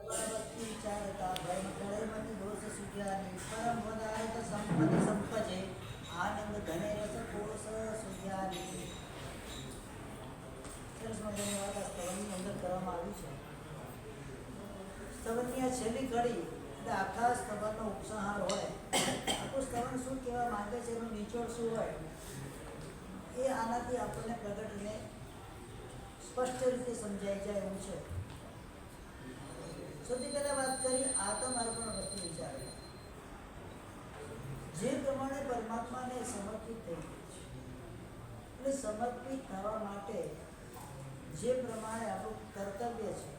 विचारता भयमकरमति दोष सुज्ञानी परम पदार्थ संपत्ति संपजे आनंद धने रस कोश सुज्ञानी। સરસ મજાની વાત આ સ્તવનની અંદર કરવામાં આવી છે. સ્તવનની આ છેલ્લી કડી એટલે આખા સ્તવનનો ઉપસંહાર હોય. આખું સ્તવન શું કહેવા માંગે છે એનું નિચોડ શું હોય એ આનાથી આપણને પ્રગટને સ્પષ્ટ રીતે સમજાઈ જાય એવું છે. સૌથી પહેલા વાત કરી આત્મ અર્પણ વસ્તુ વિચારે જે પ્રમાણે પરમાત્માને સમર્પિત થઈ ગઈ છે એટલે સમર્પિત થવા માટે જે પ્રમાણે આપણું કર્તવ્ય છે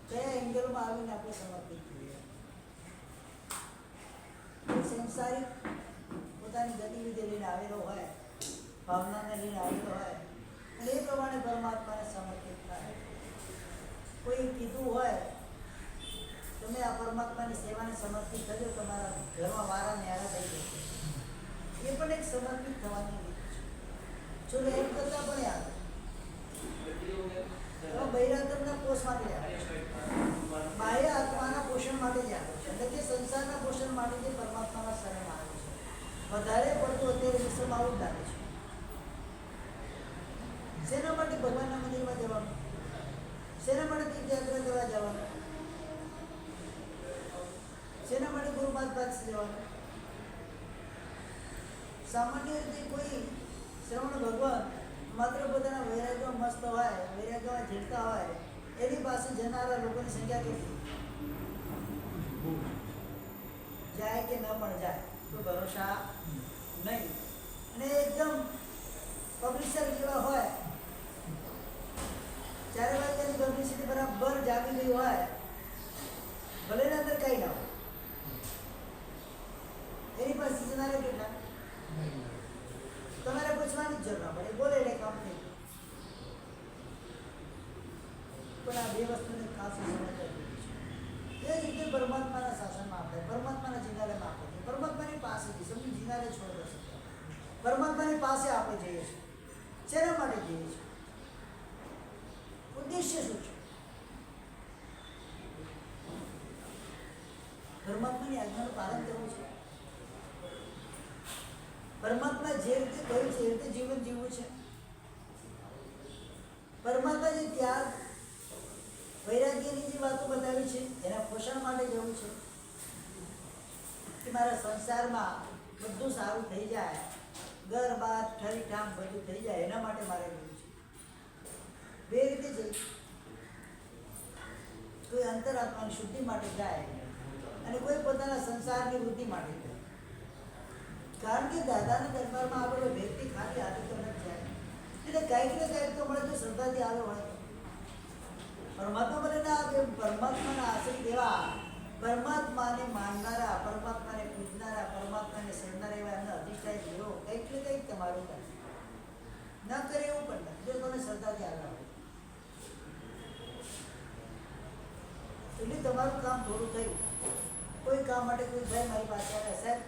કયા એંગલમાં આવીને આપણે સમર્પિત થઈએ. સંસારિક પોતાની ગતિવિધિ લઈને આવેલો હોય, ભાવનાને લઈને આવેલો હોય અને એ પ્રમાણે પરમાત્માને સમર્પિત થાય. કોઈ કીધું હોય તમે આ પરમાત્માની સેવાને સમર્પિત થજો, તમારા ઘરમાં વારા ન્યારા થઈ જશે, એ પણ એક સમર્પિત થવાની રીત છે. ચલો એમ કરતા પણ યાદ બૈરાગમના પોષ માટે જાય, બાહ્ય આત્માના પોષણ માટે જાય, એટલે કે સંસારના પોષણ માટે જે પરમાત્માના શરણ આવે છે. વધારે પડતું અત્યારે વિશ્વમાં આવું જ લાગે છે. શેના માટે ભગવાનના મંદિરમાં જવાનું, શેના માટે તીર્થયાત્રા કરવા જવાનું, શેના માટે ગુરુપાદ પાસે જવાનું. સામાન્ય રીતે કોઈ શ્રવણ ભગવાન માત્ર પોતાના વૈરાગ્યમાં મસ્ત હોય, વૈરાગ્યમાં ઝીલતા હોય, એની પાસે જનારા લોકોની સંખ્યા કેટલી જાય કે ન પણ જાય કોઈ ભરોસા નહીં. અને એકદમ પબ્લિશર જેવા હોય, 4 વાગ્યાની પબ્લિસિટી બરાબર જાગી ગઈ હોય, ભલે ને અંદર કઈ ના હોય, એની પાસે જનારા કેટલા તમારે પૂછવાની જ જરૂર ના પડે, બોલે એટલે કામ થઈ ગયું. પણ આ બે વસ્તુને ખાસ સમજ એ જ રીતે પરમાત્માના શાસનમાં આપણે પરમાત્માના જિનારેમાં આપણે પરમાત્માની પાસે સમજી જિનારે છોડ દે છે. પરમાત્માની પાસે આપણે જઈએ છીએ. શેના માટે જઈએ છીએ, ઉદ્દેશ્ય શું છે? પરમાત્માની આજ્ઞાનું પાલન કરવું છે. પરમાત્મા જે રીતે કહ્યું છે એ રીતે જીવન જીવવું છે. પરમાત્મા જે ત્યાગ વૈરાગ્યની જે વાતો બતાવી છે એના પોષણ માટે જવું છે કે મારા સંસારમાં બધું સારું થઈ જાય, ઘર બાર ઠરી ઠામ બધું થઈ જાય, એના માટે મારે જવું છે. બે રીતે જઈ, કોઈ અંતરાત્માની શુદ્ધિ માટે જાય અને કોઈ પોતાના સંસારની વૃદ્ધિ માટે જાય. કારણ કે દાદાના દરબારમાં આવેલો વ્યક્તિ ખાલી હાથે તો નથી જાય, એટલે કંઈક ને કંઈક તો મળે. જો શ્રદ્ધાથી આવ્યો હોય પરમાત્મા મને ના આવે, પરમાત્માના આશ્રિત એવા, પરમાત્માને માનનારા, પરમાત્માને પૂજનારા, પરમાત્માને શરણારા એવા એમને અધિષ્ઠાય જીવો કંઈક ને કંઈક તમારું કરે. ન કરે એવું પણ નથી જો તમે શ્રદ્ધાથી આવ્યા હોય. એટલે તમારું કામ થોડું થયું. કોઈ કામ માટે કોઈ ભાઈ મારી પાસે આવે, સાહેબ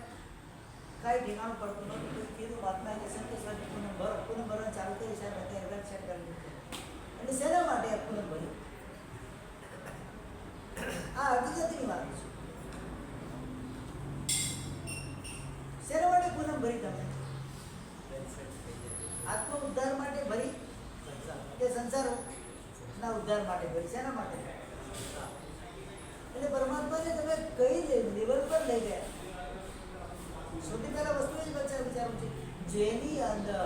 કાંઈ ઠેકાણું પડતું નહોતું, કોઈ કીધું મહાત્મા કે સંતોષવાદી પૂનમ ભરવાનું ચાલુ કરી, સાહેબ અત્યારે વ્રત સેટ કરી દીધું. એટલે શેના માટે આ પૂનમ ભર્યું? આ હકીકતની વાત છે. શેના માટે પૂનમ ભરી તમે? આત્મ ઉદ્ધાર માટે ભરી કે સંસારના ઉદ્ધાર માટે ભરી? શેના માટે? એટલે પરમાત્માને તમે કઈ લેવલ પર લઈ ગયા? સૌથી પહેલા વસ્તુ એ જ વિચારવું છે, જેની અંદર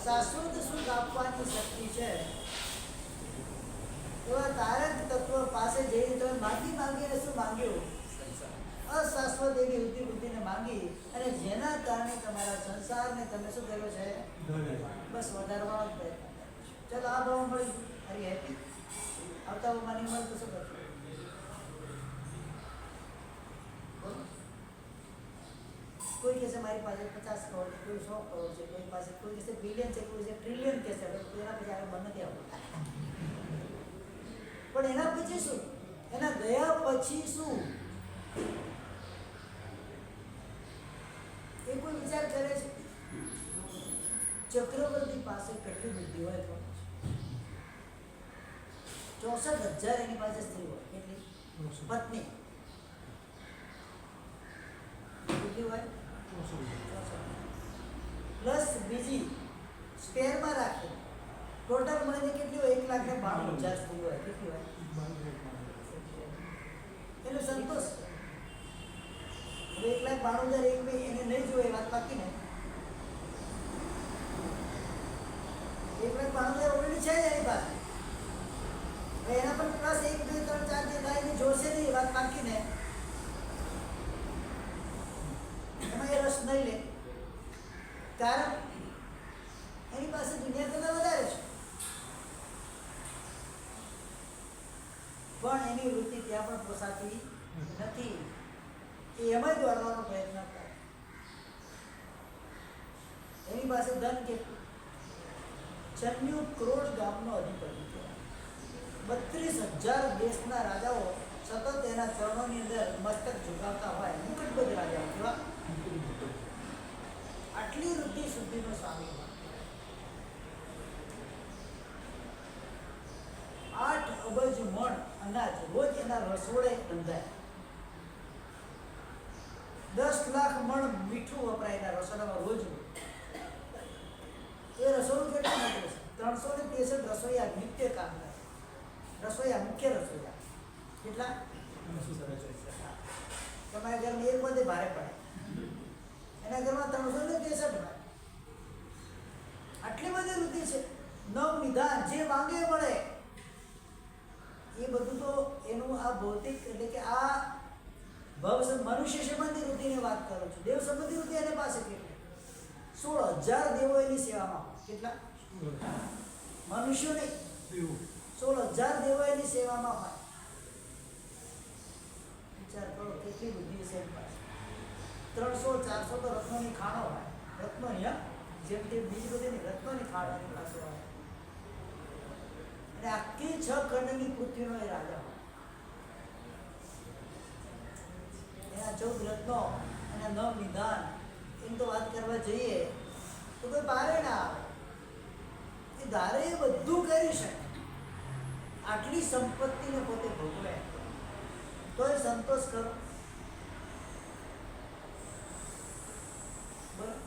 શાશ્વત સુખ આપવાની શક્તિ છે એવા તારક તત્વ પાસે જઈને તમે માંગીને શું માંગ્યું? અશાશ્વત એવી વૃત્તિને માંગી, અને જેના કારણે તમારા સંસારને તમે શું કર્યો છે? બસ વધારવાનો જ પ્રયત્ન. ચાલો આ ભાવ મળી, અરે હેપી. આવતા માની મળે તો શું કરશો? કોઈ કહેશે મારી પાસે 50 કરોડ છે, કોઈ 100 કરોડ છે, કોઈ પાસે કોઈ કહેશે બિલિયન છે, કોઈ કહેશે ટ્રિલિયન કહેશે. એના પછી આગળ બંધ નથી આવતું. પણ એના પછી શું? એના ગયા પછી શું? એ કોઈ વિચાર કરે છે? ચક્રવર્તી પાસે કેટલી બુદ્ધિ હોય પણ 64,000 એની પાસે સ્ત્રી હોય. કેટલી? પત્ની કેટલી હોય? 64 પ્લસ બીજી સ્પેરમાં રાખે, ટોટલ મળીને કેટલી હોય? 1,92,000 સ્ત્રી હોય. કેટલી હોય? એનો સંતોષ. હવે 1,92,000 એક બી એને નહીં જોઈએ, વાત બાકી ને. 1,92,000 ઓલરેડી છે એની પાસે. હવે એના પર પ્લસ 1, 2, 3, 4 જે થાય એને જોશે નહીં, વાત બાકી ને. એમાં એ રસ નહીં લે, કારણ એની પાસે દુનિયા કરતાં વધારે છે. પણ એની વૃત્તિ ત્યાં પણ પોસાતી નથી. એ એમ જ દોડવાનો પ્રયત્ન કરે. એની પાસે ધન કેટલું? 96 કરોડ ગામનો અધિપતિ કહેવાય. 32,000 દેશના રાજાઓ સતત એના ચરણોની અંદર મસ્તક ઝુકાવતા હોય. મુકુટબદ્ધ રાજાઓ કેવા? આટલી વૃદ્ધિ શુદ્ધિનો સ્વામી હોય. 8 અબજ મણ અનાજ રોજ એના રસોડે રંધાય. 10 લાખ મણ મીઠું વપરાય એના રસોડામાં રોજ. એ રસોડું કેટલું મોટું છે? 363 રસોઈયા નિત્ય કામ કરે. રસોઈયા, મુખ્ય રસોઈયા કેટલા? તમારા ઘરમાં એક બધે ભારે પડે, એના ઘરમાં 363 હોય. આટલી બધી વૃત્તિ છે. નવ નિદાન, જે માંગે એ મળે. એ બધું તો એનું આ ભૌતિક એટલે કે આ મનુષ્ય સંબંધી વૃત્તિની વાત કરું છું. દેવ સંબંધી વૃત્તિ એની પાસે કેટલી? 16,000 દેવો એની સેવામાં. કેટલા? મનુષ્યો નહીં, 16,000 દેવો એની સેવામાં હોય. વિચાર કરો કેટલી બુદ્ધિ છે એની પાસે. 300-400 તો રત્નોની ખાણો હોય. રત્નોની, જેમ કે બીજી બધી રત્નોની ખાણો એની પાસે હોય. અને આખી 6 ખંડની પૃથ્વીનો એ રાજા હોય. એના 14 રત્નો, એના 9 નિદાન, એમ તો વાત કરવા જઈએ તો કોઈ પારે ના આવે. એ ધારે એ બધું કરી શકે. આટલી સંપત્તિને પોતે ભોગવે તો એ સંતોષ કરો. બરાબર.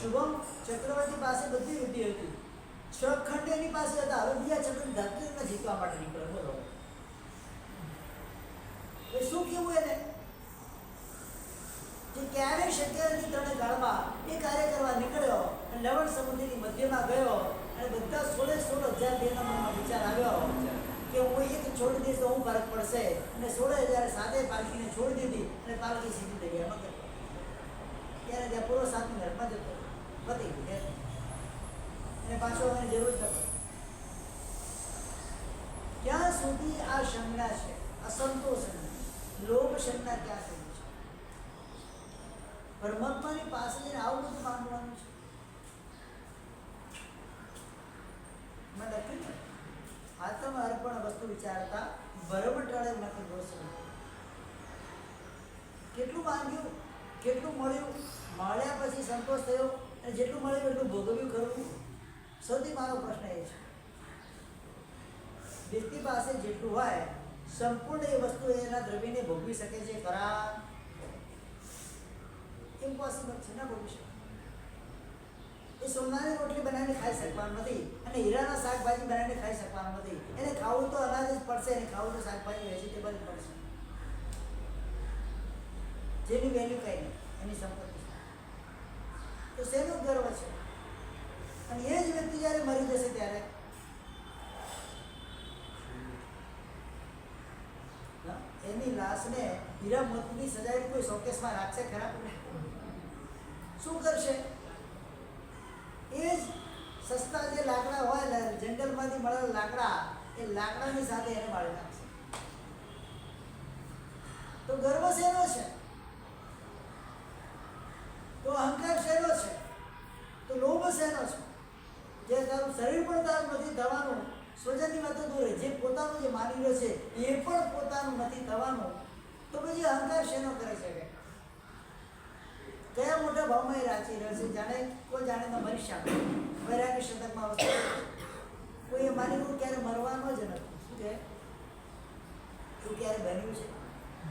શુભમ ચક્રવર્તી પાસે બધી વૃદ્ધિ હતી. 6 ખંડ એની પાસે હતા. હવે બીજા ચક્ર ધરતીને જીતવા માટે નીકળે. બોલો એ શું કેવું એને? જે ક્યારેય શક્ય નથી ત્રણે કાળમાં એ કાર્ય કરવા નીકળ્યો અને લવણ સમુદ્રની મધ્યમાં ગયો અને બધા 16,000 દેવના મનમાં વિચાર આવ્યો કે હું એક છોડી દઈશ તો હું ફરક પડશે. અને 16,000 સાથે પાલકીને છોડી દીધી અને પાલકી સીધી દરિયામાં ગઈ. ત્યારે ત્યાં પૂરો સાતમી નરકમાં જતો પતી ગયું. અને પાછો આવવાની જરૂર જ નથી. ક્યાં સુધી આ સંજ્ઞા છે? અસંતોષ, લોભ સંજ્ઞા ક્યાં સુધી છે? પરમાત્માની પાસે જઈને આવું બધું માંગવાનું છે. મેં લખ્યું ને, આત્મ અર્પણ વસ્તુ વિચારતા ભરમ ટળે નથી દોષ. કેટલું માંગ્યું, કેટલું મળ્યું, મળ્યા પછી સંતોષ થયો અને જેટલું મળ્યું એટલું ભોગવ્યું ખરું? સૌથી મારો પ્રશ્ન એ છે. વ્યક્તિ પાસે જેટલું હોય સંપૂર્ણ એ વસ્તુ એના દ્રવ્યને ભોગવી શકે છે ખરા? ઇમ્પોસિબલ છે, ના ભોગવી શકે. એ સોનાની રોટલી બનાવીને ખાઈ શકવાનું નથી અને હીરાના શાકભાજી બનાવીને ખાઈ શકવાનું નથી. એને ખાવું તો અનાજ જ પડશે, એને ખાવું તો શાકભાજી વેજીટેબલ જ પડશે. જેની વેલ્યુ કંઈ નહીં, એની સંપત્તિ. તો શેનું ગર્વ છે? અને એ જ વ્યક્તિ જ્યારે મરી જશે ત્યારે એની લાશને હીરા મોતીની સજાવી કોઈ શોકેસમાં રાખશે ખરા? શું કરશે? એ જ સસ્તા જે લાકડા હોય જંગલમાંથી મળેલા લાકડા, એ લાકડાની સાથે એને બાળી નાખશે. તો ગર્વ શેનો છે? તો અહંકાર શેનો છે? તો લોભ શેનો છે? જે તારું શરીર પણ તારું નથી થવાનું, સ્વજનની વાતો દૂર, જે પોતાનું જે માની રહ્યો છે એ પણ પોતાનું નથી થવાનું, તો પછી અહંકાર શેનો કરે છે? કયા મોટા ભાવમાં એ રાચી રહ્યો છે? જાણે કોઈ જાણે ન મરી શકે. વૈરાગ્ય શતકમાં વસ્તુ કોઈ માની રહ્યું ક્યારે મરવાનો જ નથી. શું કહે? શું ક્યારે બન્યું છે?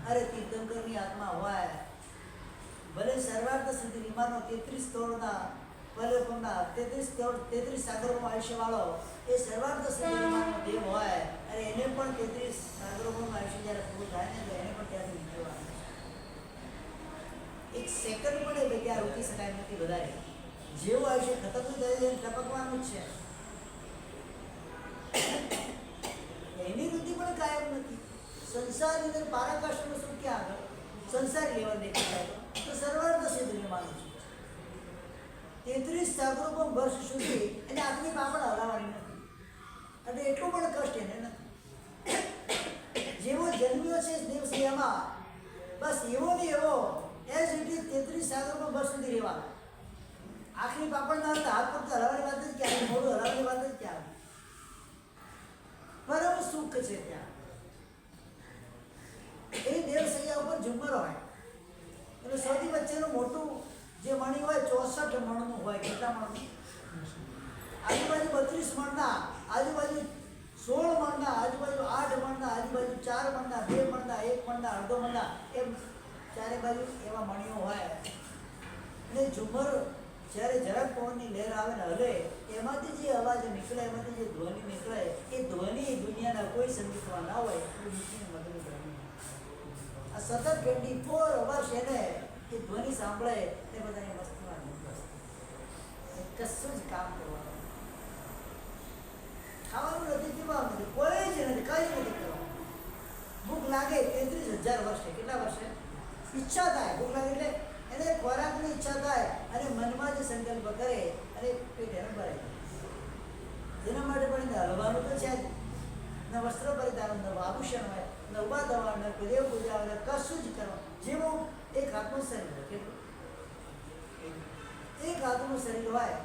અરે તીર્થંકરની આત્મા હોય, ભલે સર્વાર્થ સિદ્ધિ વિમાનો 33 કરોડના પલકોના 33 સાગરોમાં આયુષ્યવાળો એ સર્વાર્થ સિદ્ધિ વિમાનનો દેવ હોય, અરે એને પણ 33 સાગરોમાં આયુષ્ય જ્યારે પૂરું થાય ને તો એને પણ ત્યાંથી નીકળવાનું એક સેકન્ડ પણ એ જગ્યા રોકી શકાય નથી. વધારે જેવું આયુષ્ય ખતમ થઈ જાય ટપકવાનું જ છે. એની વૃત્તિ પણ કાયમ નથી. સંસારની અંદર પારાકાષ્ઠનું સુખ ક્યાં આગળ? સંસારી લેવલ દેખાય તો સર્વાર્થ સિદ્ધિ માનું છું. 33 સાગરોમાં વર્ષ સુધી એને આટલી પાપડ હલાવવાની નથી, અને એટલું પણ કષ્ટ એને નથી. જેવો જન્મ્યો છે દેવસેવામાં, બસ એવો ને એવો એઝ ઇટ ઇઝ 33 સાગરોમાં વર્ષ સુધી રહેવાનો. આખરી પાપડ ના હતા, હાથ પગ હલાવવાની વાત જ ક્યાં, મોઢું હલાવવાની વાત જ ક્યાં. પરમ સુખ છે ત્યાં. એ દેવસૈયા ઉપર ઝુમ્મર હોય, એટલે સૌથી વચ્ચેનું મોટું જે મણી હોય 64 મણનું હોય. કેટલા મણનું? આજુબાજુ 32 મણના, આજુબાજુ 16 મણના, આજુબાજુ 8 મણના, આજુબાજુ 4 મણના, 2 મણના, 1 મણના, અડધો મણના, એમ ચારે બાજુ એવા મણીઓ હોય. અને ઝુમ્મર જ્યારે જરાક પવનની લહેર આવે ને હલે, એમાંથી જે અવાજ નીકળે, એમાંથી જે ધ્વનિ નીકળે, એ ધ્વનિ દુનિયાના કોઈ સંગીતમાં ના હોય એટલું મૂકીને મધુર ધ્વનિ. આ સતત 24 વર્ષ એને એ ધ્વનિ સાંભળે તે બધાની વસ્તુમાં કશું જ કામ કરવાનું, ખાવાનું નથી, પીવાનું નથી, કોઈ જ નથી, કઈ નથી કરવાનું. ભૂખ લાગે 33,000 વર્ષે. કેટલા વર્ષે? ઈચ્છા થાય, ભૂખ લાગે એટલે એને ખોરાકની ઈચ્છા થાય, અને મનમાં જે સંકલ્પ કરે અને પેટ એને ભરાય. જેના માટે પણ હલવાનું તો છે જ. ન વસ્ત્ર પરિધાન, ન આભૂષણ હોય, ન ઉભા દવા, ન દેવ પૂજા હોય, કશું જ કરવા. જેવું એક હાથનું શરીર હોય, કેટલું? એક હાથનું શરીર હોય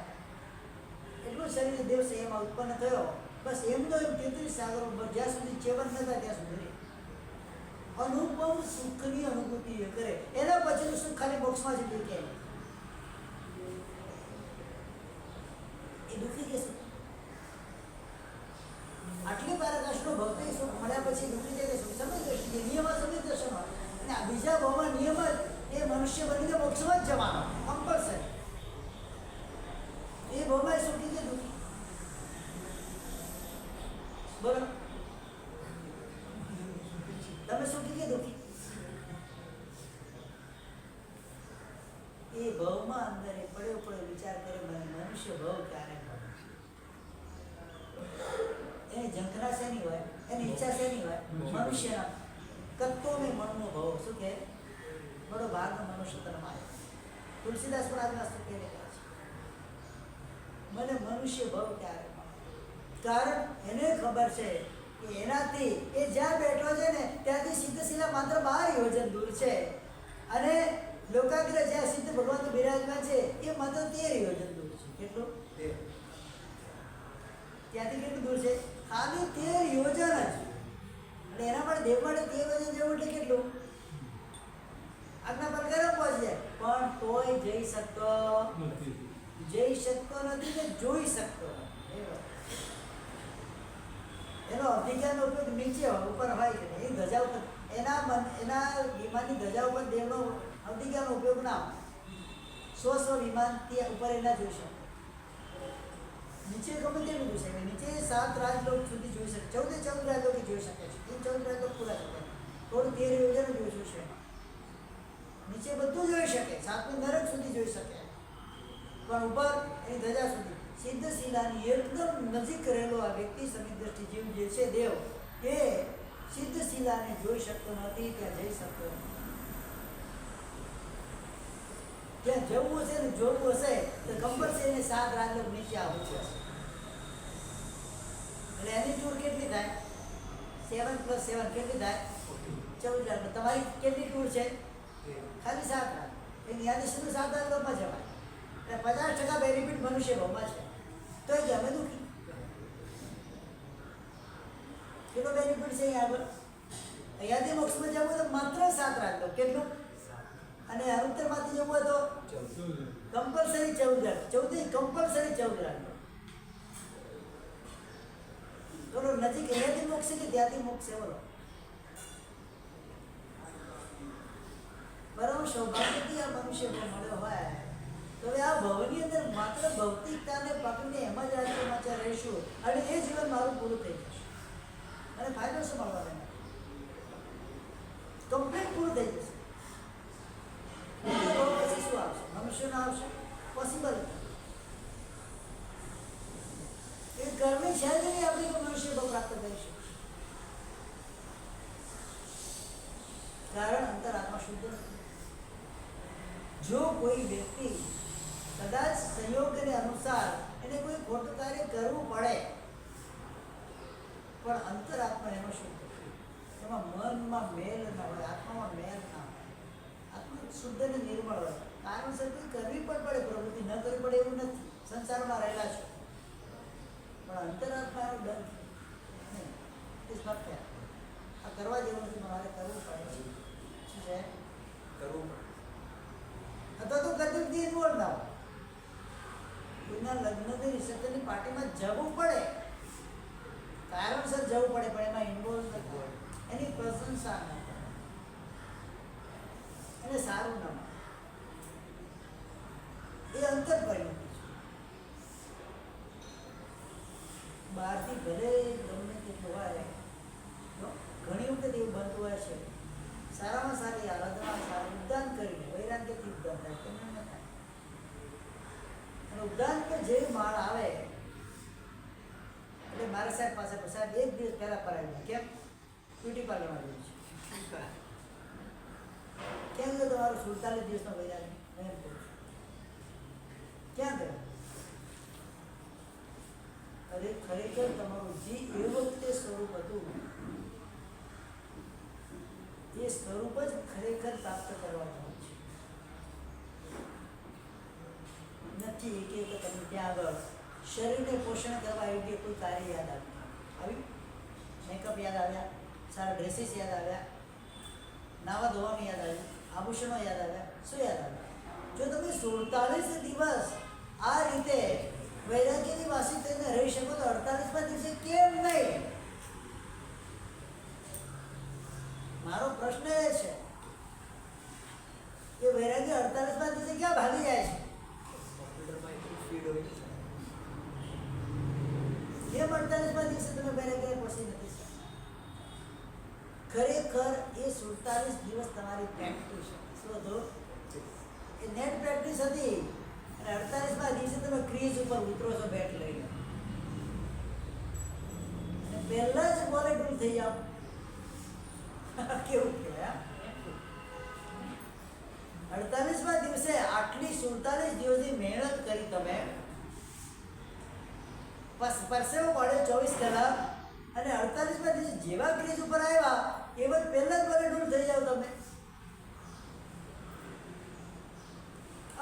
એટલું શરીર દેવસેવામાં ઉત્પન્ન થયો. બસ એમનો એમ 33 સાગરો જ્યાં સુધી ચેવન ન થાય ત્યાં સુધી અનુપમ સુખની અનુભૂતિ એ કરે. એના પછીનું સુખ ખાલી મોક્ષમાં જ કે એ દુઃખી કે સુખ. આટલી પારકાશનો ભક્તિ સુખ મળ્યા પછી દુઃખી જાય કે સુખ સમજ જશે. નિયમ સમજ દર્શન હોય, અને આ બીજા ભાવમાં નિયમ જ એ મનુષ્ય બનીને મોક્ષમાં જ જવાનો કમ્પલસરી. એ ભાવમાં સુખી કે દુઃખી? બોલો, તમે સુખી કે દુઃખી? એ ભાવમાં અંદર એ પડ્યો વિચાર કરે મનુષ્ય ભાવ ક્યારે મળે. એની ઝંખના શેની હોય, એની ઈચ્છા શેની હોય? મનુષ્યના કત્તો ને મનનો ભાવ. શું કહે? બડો ભાગ મનુષ્ય તરફ આવે. તુલસીદાસ પણ આજના શું કહે છે? મને મનુષ્ય ભાવ ક્યારે મળે? કારણ એને ખબર છે કે એનાથી એ જ્યાં બેઠો છે ને ત્યાંથી સિદ્ધશિલા માત્ર 12 યોજન દૂર છે, અને લોકાગ્રહ જ્યાં સિદ્ધ ભગવાન બિરાજમાન છે એ માત્ર 13 યોજન દૂર છે. કેટલું? ત્યાંથી કેટલું દૂર છે? ખાલી 13 યોજન જ. અને એના માટે દેવ માટે 13 યોજન જેવું એટલે કેટલું? આજના પ્રકારે પહોંચી જાય, પણ તોય જઈ શકતો નથી ને જોઈ શકતો. એનો અધિકારનો ઉપયોગ નીચે હોય, ઉપર હોય છે. એ ધજા ઉપર એના વિમાનની ધજા ઉપર દેવનો અધિકારનો ઉપયોગ ના હોય. 100 વિમાનથી ઉપર એના જોઈ શકે. નીચે ગમે તેનું જોઈ શકે. નીચે 7 રાજલોક સુધી જોઈ શકે, 14 રાજલોક જોઈ શકે છે. એ 14 રાજલોક પૂરા શકે, થોડું 13 યોજન જોઈ શકે. નીચે બધું જોઈ શકે, 7મું નરક સુધી જોઈ શકે, પણ ઉપર એની ધજા સુધી. સિદ્ધશિલાની એકદમ નજીક રહેલો આ વ્યક્તિ સમિત દ્રષ્ટિ જીવ જે છે દેવ, એ સિદ્ધશિલાને જોઈ શકતો નથી, ત્યાં જઈ શકતો નથી. ત્યાં જવું હશે ને જોવું હશે તો કમ્પલસરી 7 રાજલોક નીચે આવવું છે. એટલે એની ટૂર કેટલી થાય? 7 + 7 કેટલી થાય? 14 રાજલોક. તમારી કેટલી ટૂર છે? ખાલી 7 રાજ. એની યાદી સુધી 7 રાજલોકમાં જવાય. એટલે 50% બેનિફિટ મનુષ્ય ભાવમાં છે. તો એ ગમે દુઃખી. કેટલો બેનિફિટ છે અહીંયા આગળ? અહીંયાથી મોક્ષમાં જવું તો માત્ર 7 રાજલોક. કેટલું? અને અંતરમાંથી જવું હોય તો કમ્પલસરી 14 કમ્પલસરી 14 રાજલોક. બોલો નજીક અહીંયાથી મોક્ષ છે કે ત્યાંથી મોક્ષ છે? બોલો. પરમ સૌભાગ્યથી આ મનુષ્ય મળ્યો હોય તો આ ભવની અંદર માત્ર ભૌતિકતાને પકડીને એમ જ રાજ્યમાં રહીશું અને એ જીવન મારું પૂરું થઈ જશે. અને ફાયદો શું મળવાનો? કમ્પ્લીટ પૂરું થઈ જશે. પછી શું આવશે? મનુષ્યનો આવશે? પોસિબલ એ કર્મની છે જ નહીં આપણી કોઈ મનુષ્ય બહુ પ્રાપ્ત કરીશું. કારણ અંતરાત્મા શુદ્ધ નથી. જો કોઈ વ્યક્તિ કદાચ સંયોગને અનુસાર એને કોઈ ખોટું કાર્ય કરવું પડે પણ અંતરાત્મા એનો શુદ્ધ, એમાં મનમાં મેલ ના હોય, આત્મામાં મેલ ના હોય, આત્મા શુદ્ધ અને નિર્મળ હોય. કારણસર કોઈ કરવી પણ પડે, પ્રવૃત્તિ ન કરવી પડે એવું નથી. સંસારમાં રહેલા છે પણ અંતરાત્મા એનો ડર નહીં. આ કરવા જેવું નથી, મારે કરવું પડે. શું છે? કરવું પડે. અથવા તો ગતિથી ઇન્વોલ્વ ના હોય. કોઈના લગ્નની રિસેપ્શનની પાર્ટીમાં જવું પડે, કારણસર જવું પડે, પણ એમાં ઇન્વોલ્વ ન હોય, એની પ્રશંસા ન કરે, એને સારું ન મળે. એ અંતર પરિણતિ છે. બહારથી ભલે ગમે તેટલું હોય, ઘણી વખત એવું બનતું હોય છે, સારામાં સારી આરાધના સારું ઉદ્દાન કરીને વૈરાગ્યથી ઉદ્દાન થાય, તેમને ન થાય. અને ઉદ્દાન કે જે માળ આવે એટલે મારા સાહેબ પાસે સાહેબ એક દિવસ પહેલા પરાવી જાય. કેમ? બ્યુટી પાર્લરમાં જવું છે. કેમ કે તમારું 47 દિવસનો વૈરાગ્ય મેં એમ કહું છું. ક્યાં ગયો? અરે ખરેખર તમારું જે એ વખતે સ્વરૂપ હતું એ સ્વરૂપ જ ખરેખર પ્રાપ્ત કરવાનું છે. નથી કે તમને ત્યાં આગળ શરીરને પોષણ કરવા યોગ્ય કોઈ કાર્ય યાદ આવ્યું, મેકઅપ યાદ આવ્યા, સારા ડ્રેસીસ યાદ આવ્યા, નાવા ધોવાનું યાદ આવ્યું, આભૂષણો યાદ આવ્યા, શું યાદ આવ્યા? જો તમે 47 દિવસ આ રીતે વૈરાગ્યની વાસી થઈને રહી શકો તો 48મા દિવસે કેમ નહીં? મારો પ્રશ્ન એ છે કે વૈરાગ્ય 48મા દિવસે ક્યાં ભાગી જાય છે? કેમ 48મા દિવસે તમે વૈરાગ્યને પહોંચી નથી શકતા? ખરેખર એ 47 દિવસ તમારી પ્રેક્ટિસ હતી. શું હતો? એ નેટ પ્રેક્ટિસ હતી. અને 48મા દિવસે તમે ક્રીઝ ઉપર ઉતરો છો બેટ લઈને, અને પહેલા જ બોલે ડૂલ થઈ જાઓ. કેવું કહેવાય? 48મા દિવસે આટલી 47 દિવસની મહેનત કરી તમે, પરસેવો પડ્યો 24 કલાક, અને 48મા દિવસે જેવા ક્રીઝ ઉપર આવ્યા એવા જ પહેલા જ બોલે ડૂલ થઈ જાઓ તમે.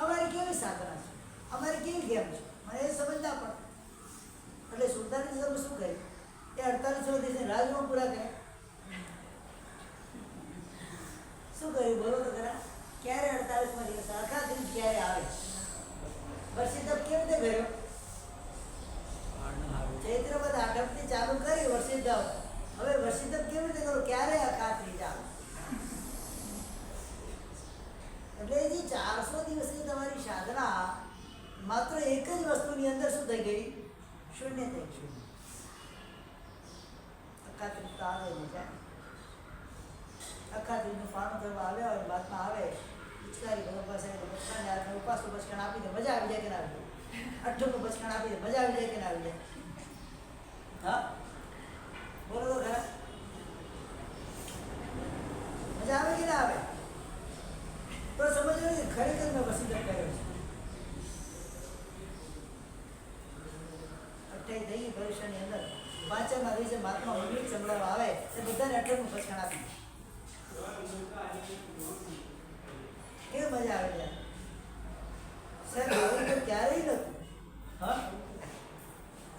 અમારી કેવી સાધના છે, અમારી કેવી ગેમ છે, મને એ સમજ ના પડે. એટલે 47 દિવસ શું કહે? એ 48મા દિવસે રાજમાં પૂરા કરે. શું કર્યું બોલો તો ખરા? ક્યારે 48મા દિવસ આખા દિવસ ક્યારે આવે? વર્ષી તપ કેવી રીતે કર્યો? ચૈત્ર વદ આઠમથી ચાલુ કરી વર્ષી તપ. હવે વર્ષી તપ કેવી રીતે કરો? ક્યારે આખા ત્રીજ આવે? એટલે જે 400 દિવસની તમારી સાધના માત્ર એક જ વસ્તુની અંદર શું થઈ ગઈ? શૂન્ય થઈ ગયું. અખાત્રીજતા આવે ને જાય, અખાત્રીજનું પાણું કરવા આવ્યા હોય, બાદમાં આવે પિચકારી ભગવાન પાસે બચકાણ ઉપાસનું બચકાણ આપી દે, મજા આવી જાય કે ના આવી જાય? અઠ્ઠમનું બચકાણ આપી દે, મજા આવી જાય કે ના આવી જાય? હા બોલો તો ખરા, મજા આવે કે ના આવે? તો સમજો ને ખરેખર મેં વસીદત કર્યો છે. 28 થઈ ગઈ પરીક્ષાની અંદર, 5મા દિવસે મહાત્મા મંગલિક સંભળાવવા આવે તે બધાને 18નું બચકાણ આપી. કેવી મજા આવે છે સાહેબ? એવું તો ક્યારેય નતું. હા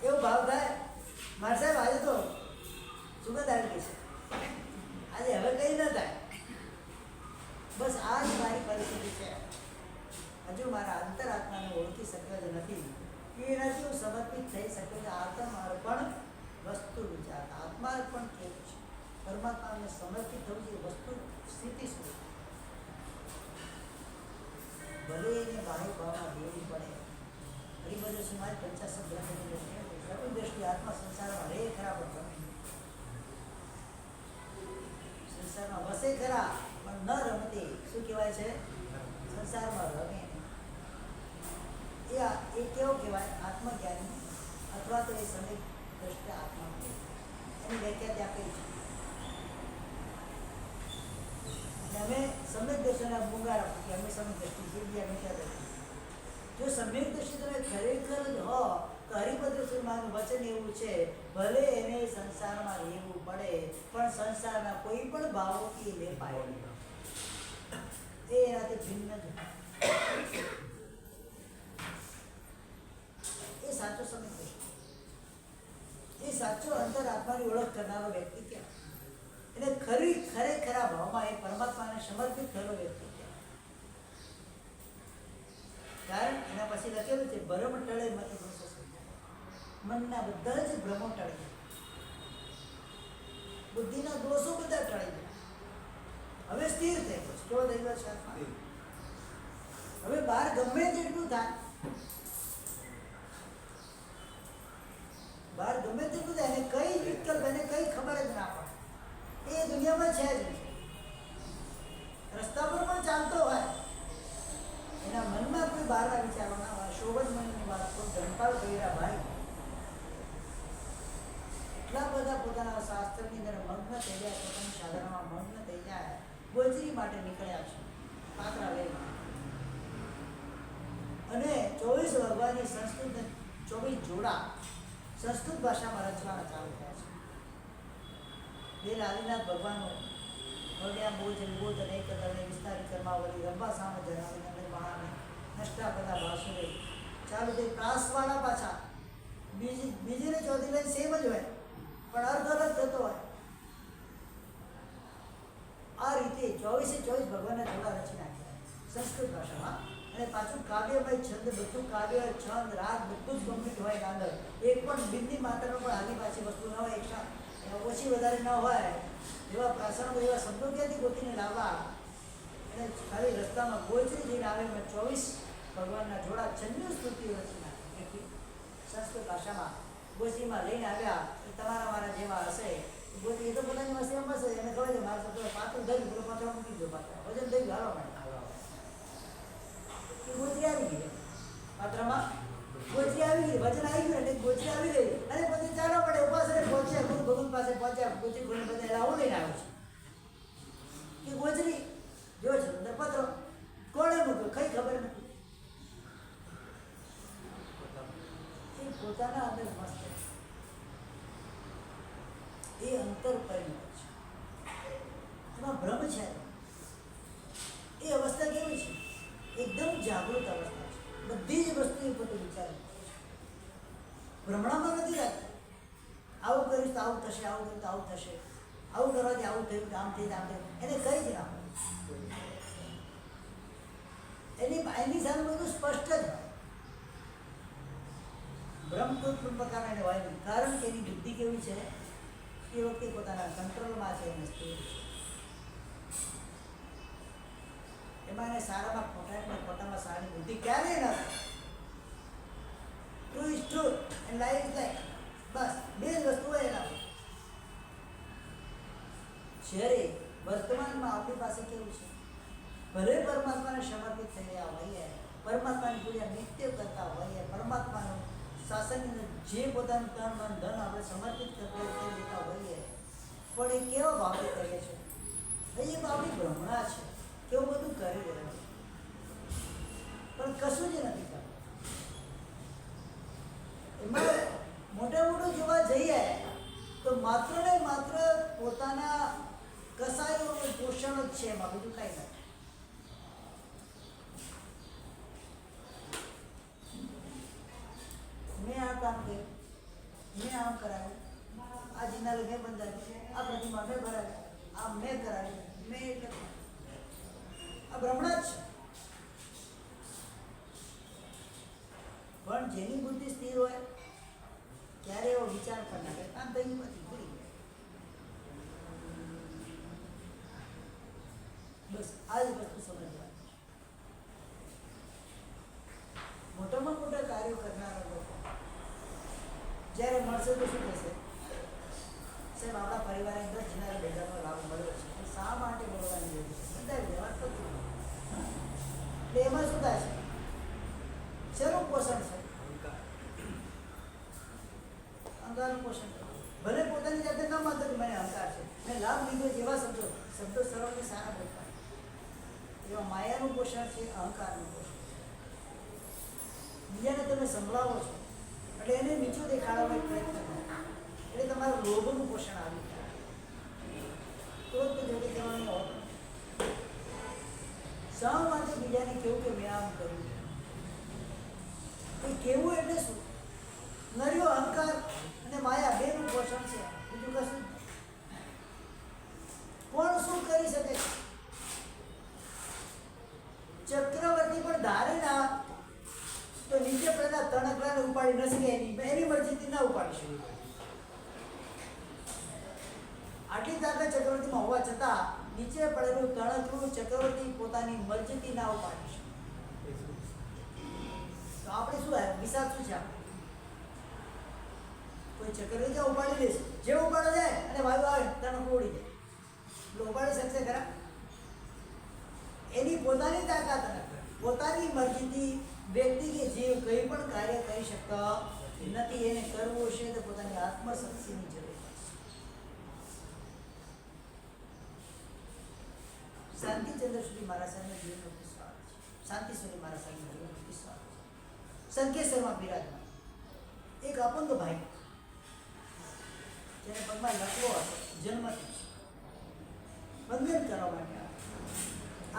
એવો ભાવ થાય મારા સાહેબ આજે તો સુગંધ આવી ગઈ છે, આજે હવે કંઈ ન થાય. બસ આ જ મારી પરિસ્થિતિ છે. હજુ મારા અંતરાત્માને ઓળખી શક્યો જ નથી, એનાથી હું સમર્પિત થઈ શક્યો છે. આત્મ અર્પણ વસ્તુ વિચાર આત્મા પણ કેવું છે, પરમાત્માને સમર્પિત થવું છે. વસ્તુ સ્થિતિ શું ભલે એને બાહ્ય ભાવમાં દેવી પડે. હરિભદ્ર સમાજ 50 ગ્રંથની દ્રષ્ટિ આત્મા સંસારમાં રહે ખરા પણ સંસારમાં વસે ખરા પણ ન રમતે. શું કહેવાય છે? સંસારમાં રમે. એ કેવો કહેવાય? આત્મજ્ઞાની અથવા તો એ સમય દ્રષ્ટિ આત્મા એની વ્યાખ્યા ત્યાં કઈ છે. અમે સમ્યક દર્શનના મૂંગારા પૂછીએ, અમે સમ્યક દ્રષ્ટિ જે બી અમે ત્યાં દર્શન. જો સમ્યક દ્રષ્ટિ તમે ખરેખર જ હો તો હરિભદ્ર સુરમાનું વચન એવું છે, ભલે એને સંસારમાં રહેવું પડે પણ સંસારના કોઈ પણ ભાવોથી લેપાય એ એનાથી ભિન્ન જ. એ સાચો સમ્યક દ્રષ્ટિ, એ સાચો અંતર આત્માની ઓળખ કરનારો વ્યક્તિ ક્યાં? એને ખરેખરા ભાવમાં એ પરમાત્માને સમર્પિત થયેલો વ્યક્તિ ક્યાં? કારણ એના પછી લખેલું છે, ભ્રમ ટળે મત દોષો સંજાય. મનના બધા જ ભ્રમો ટળે જાય, બુદ્ધિના દોષો બધા ટળે જાય. હવે સ્થિર થઈ ગયો, કેવો થઈ ગયો છે આત્મા? હવે બહાર ગમે તેટલું થાય, બહાર ગમે તેટલું થાય, એને કઈ વિકલ્પ, એને કઈ ખબર જ ના પડે. એ દુનિયામાં છે જ નહીં. રસ્તા પર પણ ચાલતો હોય, એના મનમાં કોઈ બહારના વિચારો ના હોય. શોભન મનની વાત તો ધનપાલ કર્યા ભાઈ એટલા બધા પોતાના શાસ્ત્રની અંદર મગ્ન થઈ જાય, પોતાની સાધનામાં મગ્ન થઈ જાય, ગોચરી માટે નીકળ્યા છે પાત્રા લઈને. અને 24 ભગવાનની સંસ્કૃત 24 જોડા સંસ્કૃત ભાષામાં રચવાના ચાલુ થયા છે. બે લાલીનાથ ભગવાનનો ભવ્યા બોજ બોધ અનેક તરણે વિસ્તારી કર્માવલી રંબા સામે જણાવી નંદ મહાને નષ્ટા બધા ભાષુરે ચાલુ થઈ. પ્રાસવાળા પાછા બીજી ને ચોથી લાઈન સેમ જ હોય પણ અર્થ અલગ થતો હોય. આ રીતે 24 ભગવાનના જોડા રચી નાખ્યા સંસ્કૃત ભાષામાં. અને પાછું કાવ્યમય છંદ, બધું કાવ્ય છંદ રાગ બધું જ કમ્પ્લીટ હોય. આગળ એક પણ બિંદી માત્રનો પણ આની પાછી વસ્તુ ન હોય, ઓછી વધારે ન હોય. એવા પ્રસંગો, એવા શબ્દો ક્યાંથી ગોતીને લાવવા? એને ખાલી રસ્તામાં ગોચરી જઈને આવે 24 ભગવાનના જોડા છંદની સ્તુતિઓ રચી નાખી સંસ્કૃત ભાષામાં. ગોચરીમાં લઈને આવ્યા. તમારા મારા જેવા હશે ગોચરી, એ તો પોતાની વસ્તુ એમ હશે, એને ખબર છે મારે તો પાત્ર ધર્યું, પેલો પાત્ર મૂકી દો, પાત્ર વજન થઈ ગયું, હાલવા માટે ગોચરી આવી ગઈ પાત્રમાં, ગોચરી આવી ગઈ, વજન આવી ગયું એટલે ગોચરી આવી ગઈ. અને પછી ચાલવા પડે, ઉપાસને પહોંચ્યા, ગુરુ ભગવાન પાસે પહોંચ્યા. ગોચરી ખોલીને બધા આવું લઈને આવ્યો છે કે ગોચરી જો છે અંદર પત્ર કોણે મૂક્યો કઈ ખબર નથી. એ પોતાના અંદર મસ્ત એ અંતર પરિણત છે, એમાં ભ્રમ છે. એ અવસ્થા કેવી છે? એકદમ જાગૃત અવસ્થા છે. બધી જ વસ્તુ એ પોતે વિચારે, ભ્રમણામાં નથી રાખતા. આવું કરીશ તો આવું થશે, આવું કર્યું તો આવું થશે, આવું કરવાથી આવું થયું, આમ થયું, આમ થયું, એને કઈ જ ના હોય. એની સામે બધું સ્પષ્ટ જ હોય. ભ્રમ કોઈ પણ પ્રકારના એને હોય નહીં, કારણ કે એની બુદ્ધિ કેવી છે? એ વખતે પોતાના કંટ્રોલમાં છે, એને સ્થિર છે. એમાં એને સારામાં ખોટામાં સારી બુદ્ધિ ક્યારેય ના થાય. True is true and life is life, બસ બે જ વસ્તુ હોય એના. જ્યારે વર્તમાનમાં આપણી પાસે કેવું છે? ભલે પરમાત્માને સમર્પિત થઈ રહ્યા હોઈએ, પરમાત્માની પૂજા નિત્ય કરતા હોઈએ, પરમાત્માનું શાસનની જે પોતાનું તન મન ધન આપણે સમર્પિત કરતા દેતા હોઈએ, પણ એ કેવા ભાવે કરે છે? એ આપણી ભ્રમણા છે. કેવું બધું કરી રહ્યા છે પણ કશું જ નથી કરતું. એમાં મોટું જોવા જઈએ તો માત્ર ને માત્ર પોતાના કસાયોનું પોષણ જ છે, એમાં બધું કઈ નથી. મેં આ કામ કર્યું, મેં આમ કરાવ્યું, આ જિંદા મેં બંધાવ્યું, આ પ્રતિમા મેં ભરાવી, આ મેં કરાવ્યું, મેં એટલે આ ભ્રમણા જ છે. પણ જેની બુદ્ધિ સ્થિર હોય ક્યારે એવો વિચાર પણ ના કરે, કામ થયું નથી, ભૂલી ગયા. બસ આ જ વસ્તુ સમજવાની. મોટામાં મોટા કાર્યો કરનારા લોકો જ્યારે મળશે તો શું થશે? સાહેબ આપણા પરિવારને 10 જણાને બેઠાનો લાભ મળ્યો છે, શા માટે બોલવાની જરૂર છે? બધા વ્યવહાર થતું એટલે એમાં શું થાય છે? શેનું પોષણ છે? અહંકારનું પોષણ. ભલે પોતાની જાતે ન માનતો કે મને અહંકાર છે, મેં લાભ લીધો, એવા શબ્દો સરળ ને સારા બોલતા, એવા માયાનું પોષણ છે, અહંકારનું પોષણ. બીજાને તમે સંભળાવો છો એટલે એને નીચું દેખાડવાનો એક પ્રયત્ન કરો, એટલે તમારું લોભનું પોષણ આવી જાય. તો જોડે કહેવાની હોત શા માટે બીજાને કેવું કે મેં આમ કર્યું? એ કેવું એટલે શું? નર્યો અહંકાર અને માયા બેનું પોષણ છે, બીજું કશું. કોણ શું કરી શકે? ચક્રવર્તી પણ ધારે ના તો નીચે પડેલા તણકલાને ઉપાડી ન શકે, એની મરજીથી ના ઉપાડી શકે. આટલી તાકાત ચક્રવર્તીમાં હોવા છતાં નીચે પડેલું તણકલું ચક્રવર્તી પોતાની મરજીથી ના ઉપાડી શકે. તો આપણે શું વિચાર શું છે? કોઈ ચક્રવર્તી ઉપાડી લેશે, જે ઉપાડો જાય અને વાયુ આવે તણકલું ઉડી જાય, એટલે ઉપાડી શકશે ખરા? એની પોતાની તાકાત પોતાની મરજીથી વ્યક્તિ કે જીવ કંઈ પણ કાર્ય કરી શકતા નથી. એને કરવું હશે તો પોતાની આત્મશક્તિની જરૂર છે. શાંતિચંદ્ર સુધી મારા સાહેબના જીવનનો કિસ્સો આવે છે. શાંતિ સુધી મારા સાહેબના જીવનનો કિસ્સો આવે છે. સંકેશ્વરમાં બિરાજમાન એક અપંગ ભાઈ, જેને પગમાં લકવો હતો જન્મથી, વંદન કરવા માટે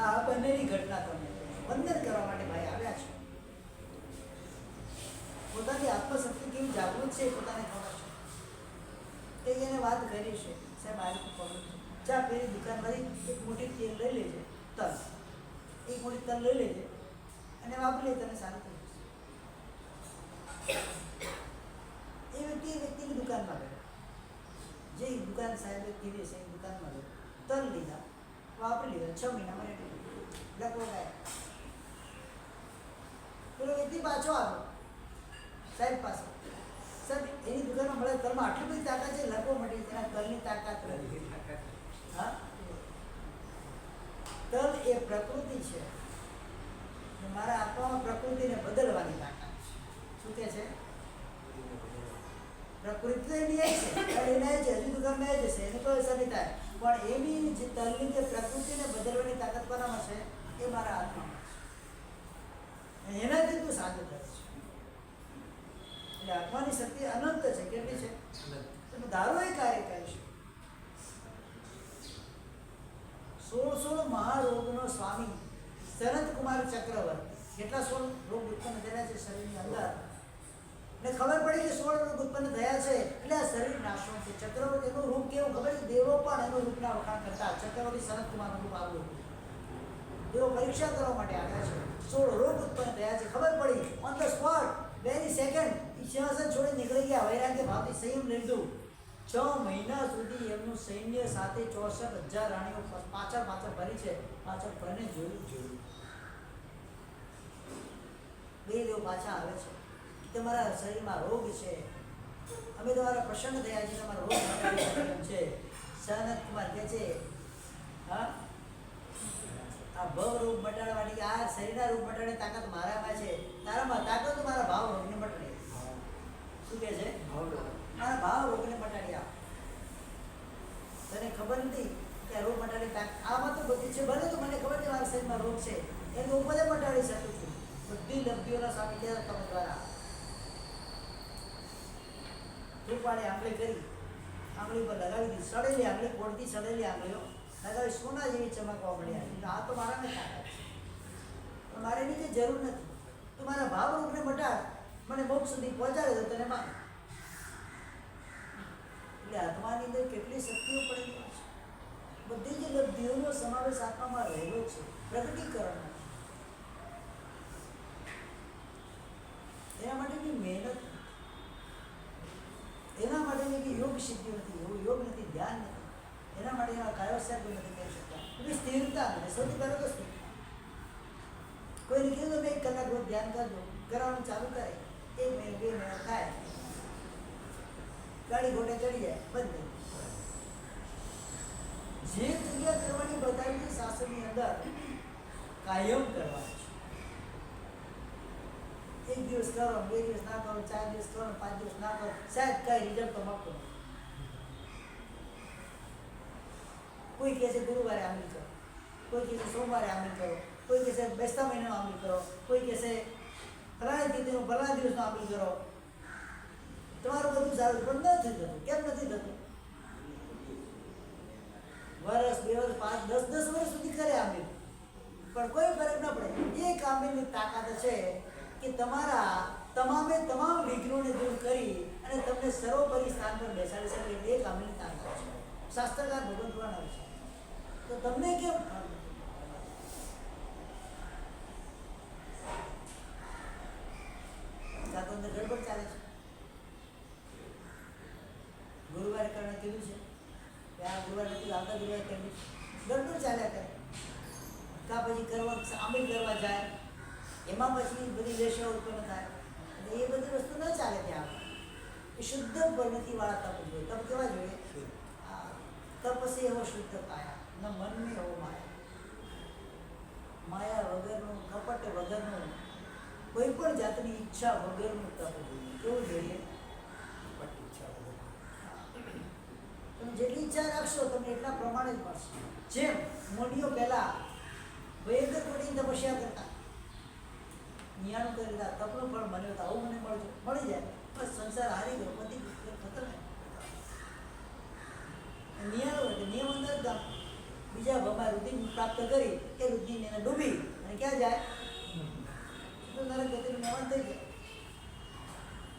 આ બંનેની ઘટના તમને વંદન કરવા માટે ભાઈ આવ્યા છે. પોતાની આત્મશક્તિ કેવી જાગૃત છે પોતાને ખબર છે. એને વાત કરી છે, સાહેબ આ રીતે ખબર છે, ચા પેલી દુકાનમાંથી એક મોટી તેલ લઈ લેજે, તલ એક મોટી તલ લઈ લેજે અને વાપરી લે, તને સારું થઈ જશે. એ વ્યક્તિની દુકાનમાં ગયો, જે દુકાન સાહેબે કીધી છે એ દુકાનમાં ગયો, તલ લીધા, વાપરી લીધા, 6 મહિનામાં રેડી લખવો ગયા. પેલો વ્યક્તિ પાછો આવ્યો સાહેબ પાસે, સાહેબ એની દુકાનમાં મળે તલમાં આટલી બધી તાકાત છે, લખવો મળી, તેના તલની તાકાત નથી. હા, તલ એ પ્રકૃતિ છે, મારા આત્મામાં પ્રકૃતિને બદલવાની તાકાત છે. શું કે છે? પ્રકૃતિ એની છે, એના છે, હજુ દુકાનમાં જશે, એને કોઈ અસર નહીં થાય, પણ એની જે તલની જે પ્રકૃતિને બદલવાની તાકાત કોનામાં છે? એ મારા આત્મામાં છે. એનાથી તું સાધુ કરે છે. એટલે આત્માની શક્તિ અનંત છે. કેટલી છે? તમે ધારો એ કાર્ય કરી શકો. 16 મહારોગનો સ્વામી સનતકુમાર ચક્રવર્તી, કેટલા 16 રોગ ઉત્પન્ન થયા છે શરીરની અંદર, ને ખબર પડી કે 16 રોગ ઉત્પન્ન થયા છે એટલે આ શરીર નાશવંત છે. ચક્રવર્તીનું રૂપ કેવું ખબર છે? દેવો પણ એનું રૂપના વખાણ કરતા. ચક્રવર્તી સનતકુમારનું રૂપ આવ્યું. તેઓ પરીક્ષા કરવા માટે આવ્યા છે. 16 રોગ ઉત્પન્ન થયા છે, ખબર પડી on the spot, very second સિંહાસન છોડી નીકળી ગયા. વૈરાગ્ય ભાવથી સંયમ લીધું. 6 મહિના સુધી એમનું સૈન્ય સાથે 64,000 રાણીઓ પાછળ ફરી છે. પાછળ ફરીને જોયું બે દેવ પાછા આવે છે. તમારા શરીરમાં રોગ છે, અમે તમારા પ્રસન્ન થયા છે, તમારો રોગ મટાડી છે. સનતકુમાર કહે છે, હા, આ ભવ રોગ મટાડવાની, આ શરીરના રોગ મટાડવાની તાકાત મારામાં છે, તારામાં તાકાત મારા ભાવ રોગને મટાડે. શું કહે છે? મારા ભાવ રોગને મટાડી આપ. તને ખબર નથી કે રોગ મટાડી તાકાત આમાં તો બધી છે. ભલે તો મને ખબર છે મારા શરીરમાં રોગ છે, એ તો હું બધે મટાડી શકું છું. બધી લબ્ધિઓના સ્વામી કહેતા તમે દ્વારા રૂપાળી આંગળી કરી, આંગળી પર લગાવી દીધી, સડેલી આંગળી, કોડથી સડેલી આંગળીઓ લગાવી સોના જેવી ચમકવા મળ્યા. આ તો મારાને તાકાત છે, પણ મારે એની કંઈ જરૂર નથી. તો મારા ભાવ રોગને મટાડ, મને મોક્ષ સુધી પહોંચાડે તો તને માન. એટલે આત્માની અંદર કેટલી શક્તિઓ પડેલી છે. બધી જ લબ્ધિઓનો સમાવેશ આત્મામાં રહેલો છે. પ્રગટીકરણ એના માટેની મહેનત મહિનામાં કાયો સાહેબ નથી કરી શકતા. એવી સ્થિરતા નથી. સૌથી પહેલો તો સ્થિરતા. કોઈને કીધું તમે 1 કલાક રોજ ધ્યાન કરજો, કરવાનું ચાલુ કરે, 1 મહિનો 2 મહિના થાય, ગાડી ઘોડે ચડી જાય, બંધ થઈ. જે ક્રિયા કરવાની બતાવી છે શાસ્ત્રની અંદર કાયમ કરવાની છે. 1 દિવસ કરો, 2 દિવસ ના કરો, 4 દિવસ કરો, 5 દિવસ ના કરો, સાહેબ કઈ રિઝલ્ટ તો મળતો નથી. કોઈ કહે છે ગુરુવારે આમિલ કરો, કોઈ કહે છે સોમવારે આમિલ કરો, કોઈ કહે છે બેસતા મહિનાનો આમિલ કરો, કોઈ કહે છે ફલાણી તિથિનો ફલાણા દિવસનો આમિલ કરો. તમારું બધું સારું પણ નથી થતું. કેમ નથી થતું? વર્ષ 2 વર્ષ 5 10 વર્ષ સુધી કરે આમિલ, પણ કોઈ ફરક ન પડે. એક આમિલની તાકાત છે કે તમારા તમામ વિઘ્નોને દૂર કરી અને તમને સર્વોપરી સ્થાન પર બેસાડી શકે. એટલે એક આમિલની તાકાત છે. શાસ્ત્રકાર ભગવન પુરાણ આવે છે. તો તમને કેમ કાં તો અંદર ગડબડ ચાલે છે. ગુરુવારે કરવાનું કીધું છે કે આ ગુરુવારે નથી, આવતા ગુરુવારે કરવી, ગડબડ ચાલ્યા કરે. કાં પછી કરવા આમિલ કરવા જાય, એમાં પછી બધી રેષાઓ ઉત્પન્ન થાય. એટલે એ બધી વસ્તુ ન ચાલે ત્યાં. એ શુદ્ધ પરિણતિવાળા તપ જોઈએ. તપ કેવા જોઈએ? તપસ્વી એવો શુદ્ધ કાયા, ન મનની એવો માયા. માયા વગરનું, કપટ વગરનું, કોઈ પણ જાતની ઈચ્છા વગરનું તપ જોઈએ. કેવું જોઈએ? તમે જેટલી ઈચ્છા રાખશો તમને એટલા પ્રમાણે જ મળશે. જેમ મોઢીઓ પહેલા ભયંકર કોટીની તપસ્યા કરતા, નિયાણું કરેલા, તપનું ફળ મને હતા, આવું મને મળી જાય, બસ સંસાર હારી ગયો, બધી ખતમ. નિયાણું એટલે નિયમ અંદર બીજા ભગવાન રુધિર પ્રાપ્ત કરી એ રુધિરને એને ડૂબી અને ક્યાં જાય? નરક ગતિનું નિયમન થઈ જાય.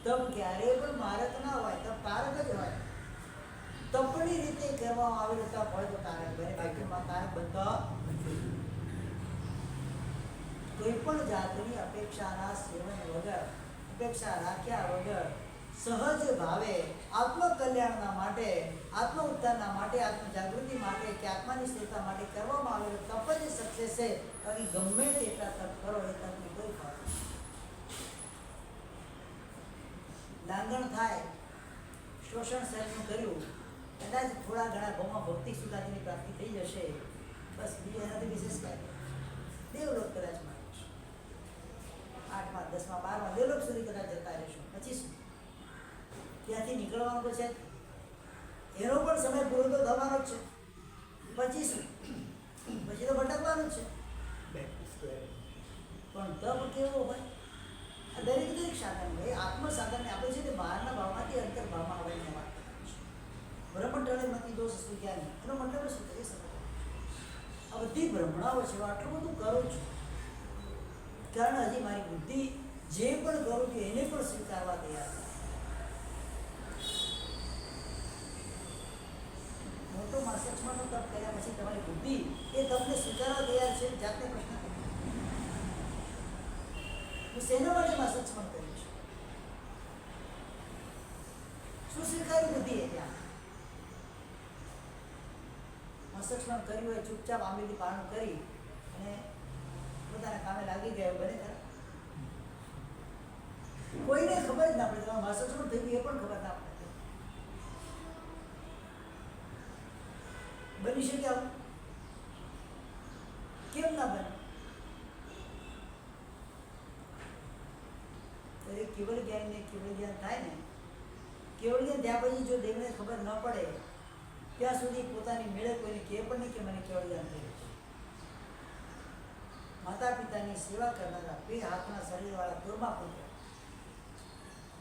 તપ ક્યારે પણ મારક ના હોય, તપ તારક જ હોય. તપની રીતે કરવામાં આવેલું તપ હોય તો તારક બને, બાકીમાં તારક બનતો કોઈ પણ જાતની અપેક્ષાના સેવન વગર, અપેક્ષા રાખ્યા વગર સહજ ભાવે આત્મકલ્યાણના માટે, આત્મ ઉત્થાનના માટે, આત્મ જાગૃતિ માટે કે આત્માની સ્થિરતા માટે કરવામાં આવેલું તપ જ સક્સેસ છે. બાકી ગમે તેટલા તપ કરો એ તપની કોઈ ફરક નહીં. લાંગણ થાય, શોષણ સહેજનું કર્યું, કદાચ થોડા ઘણા ભાવમાં ભક્તિ સુખાદીની પ્રાપ્તિ થઈ જશે, બસ બીજું એનાથી વિશેષ કાંઈ દેવલોક કદાચ માની જશે. 8મા 10મા 12મા દેવલોક સુધી કદાચ જતા રહેશો. પછી શું? ત્યાંથી નીકળવાનું તો છે, એનો પણ સમય પૂરો તો થવાનો જ છે. પછી શું? પછી તો ભટકવાનું જ છે. પણ તપ કેવો હોય? આ દરેક સાધન હોય. આત્મ સાધનને આપણે છે ને બહારના ભાવમાંથી અંતર્ભાવમાં આવવાની વાત કરીએ છીએ. બ્રહ્મટળેમાંથી દોષ સ્વીકારી, એનો મતલબ શું થઈ શકે? આ બધી ભ્રમણાઓ છે. આટલું બધું કરું છું કારણ હજી મારી બુદ્ધિ જે પણ કરું છું એને પણ સ્વીકારવા તૈયાર છે. મોટો માસક્ષમાનો તપ કર્યા પછી તમારી બુદ્ધિ એ તમને સ્વીકારવા તૈયાર છે? જાતને પ્રશ્ન કરો. હું શેના માટે માસક્ષમણ કર્યું છે? શું સ્વીકાર્યું બુદ્ધિ એ ત્યાં? માસક્ષમણ કર્યું હોય, ચૂપચાપ આંબેલી પારણું કરી અને પોતાના કામે લાગી ગયો, બને ખરા? કોઈને ખબર જ ના પડે તમારે માસક્ષમણ થઈ ગયું એ પણ ખબર ના પડે. બની શકે આવું? કેમ ના બને? કેવળ જ્ઞાનને કેવળ જ્ઞાન થાય ને, કેવળ જ્ઞાન ત્યાં પછી જો દેવને ખબર ન પડે ત્યાં સુધી પોતાની મેળે કોઈને કહે પણ નહીં કે મને કેવળ જ્ઞાન થયું છે. માતા પિતાની સેવા કરનારા 2 હાથના શરીરવાળા દુર્મા પુત્ર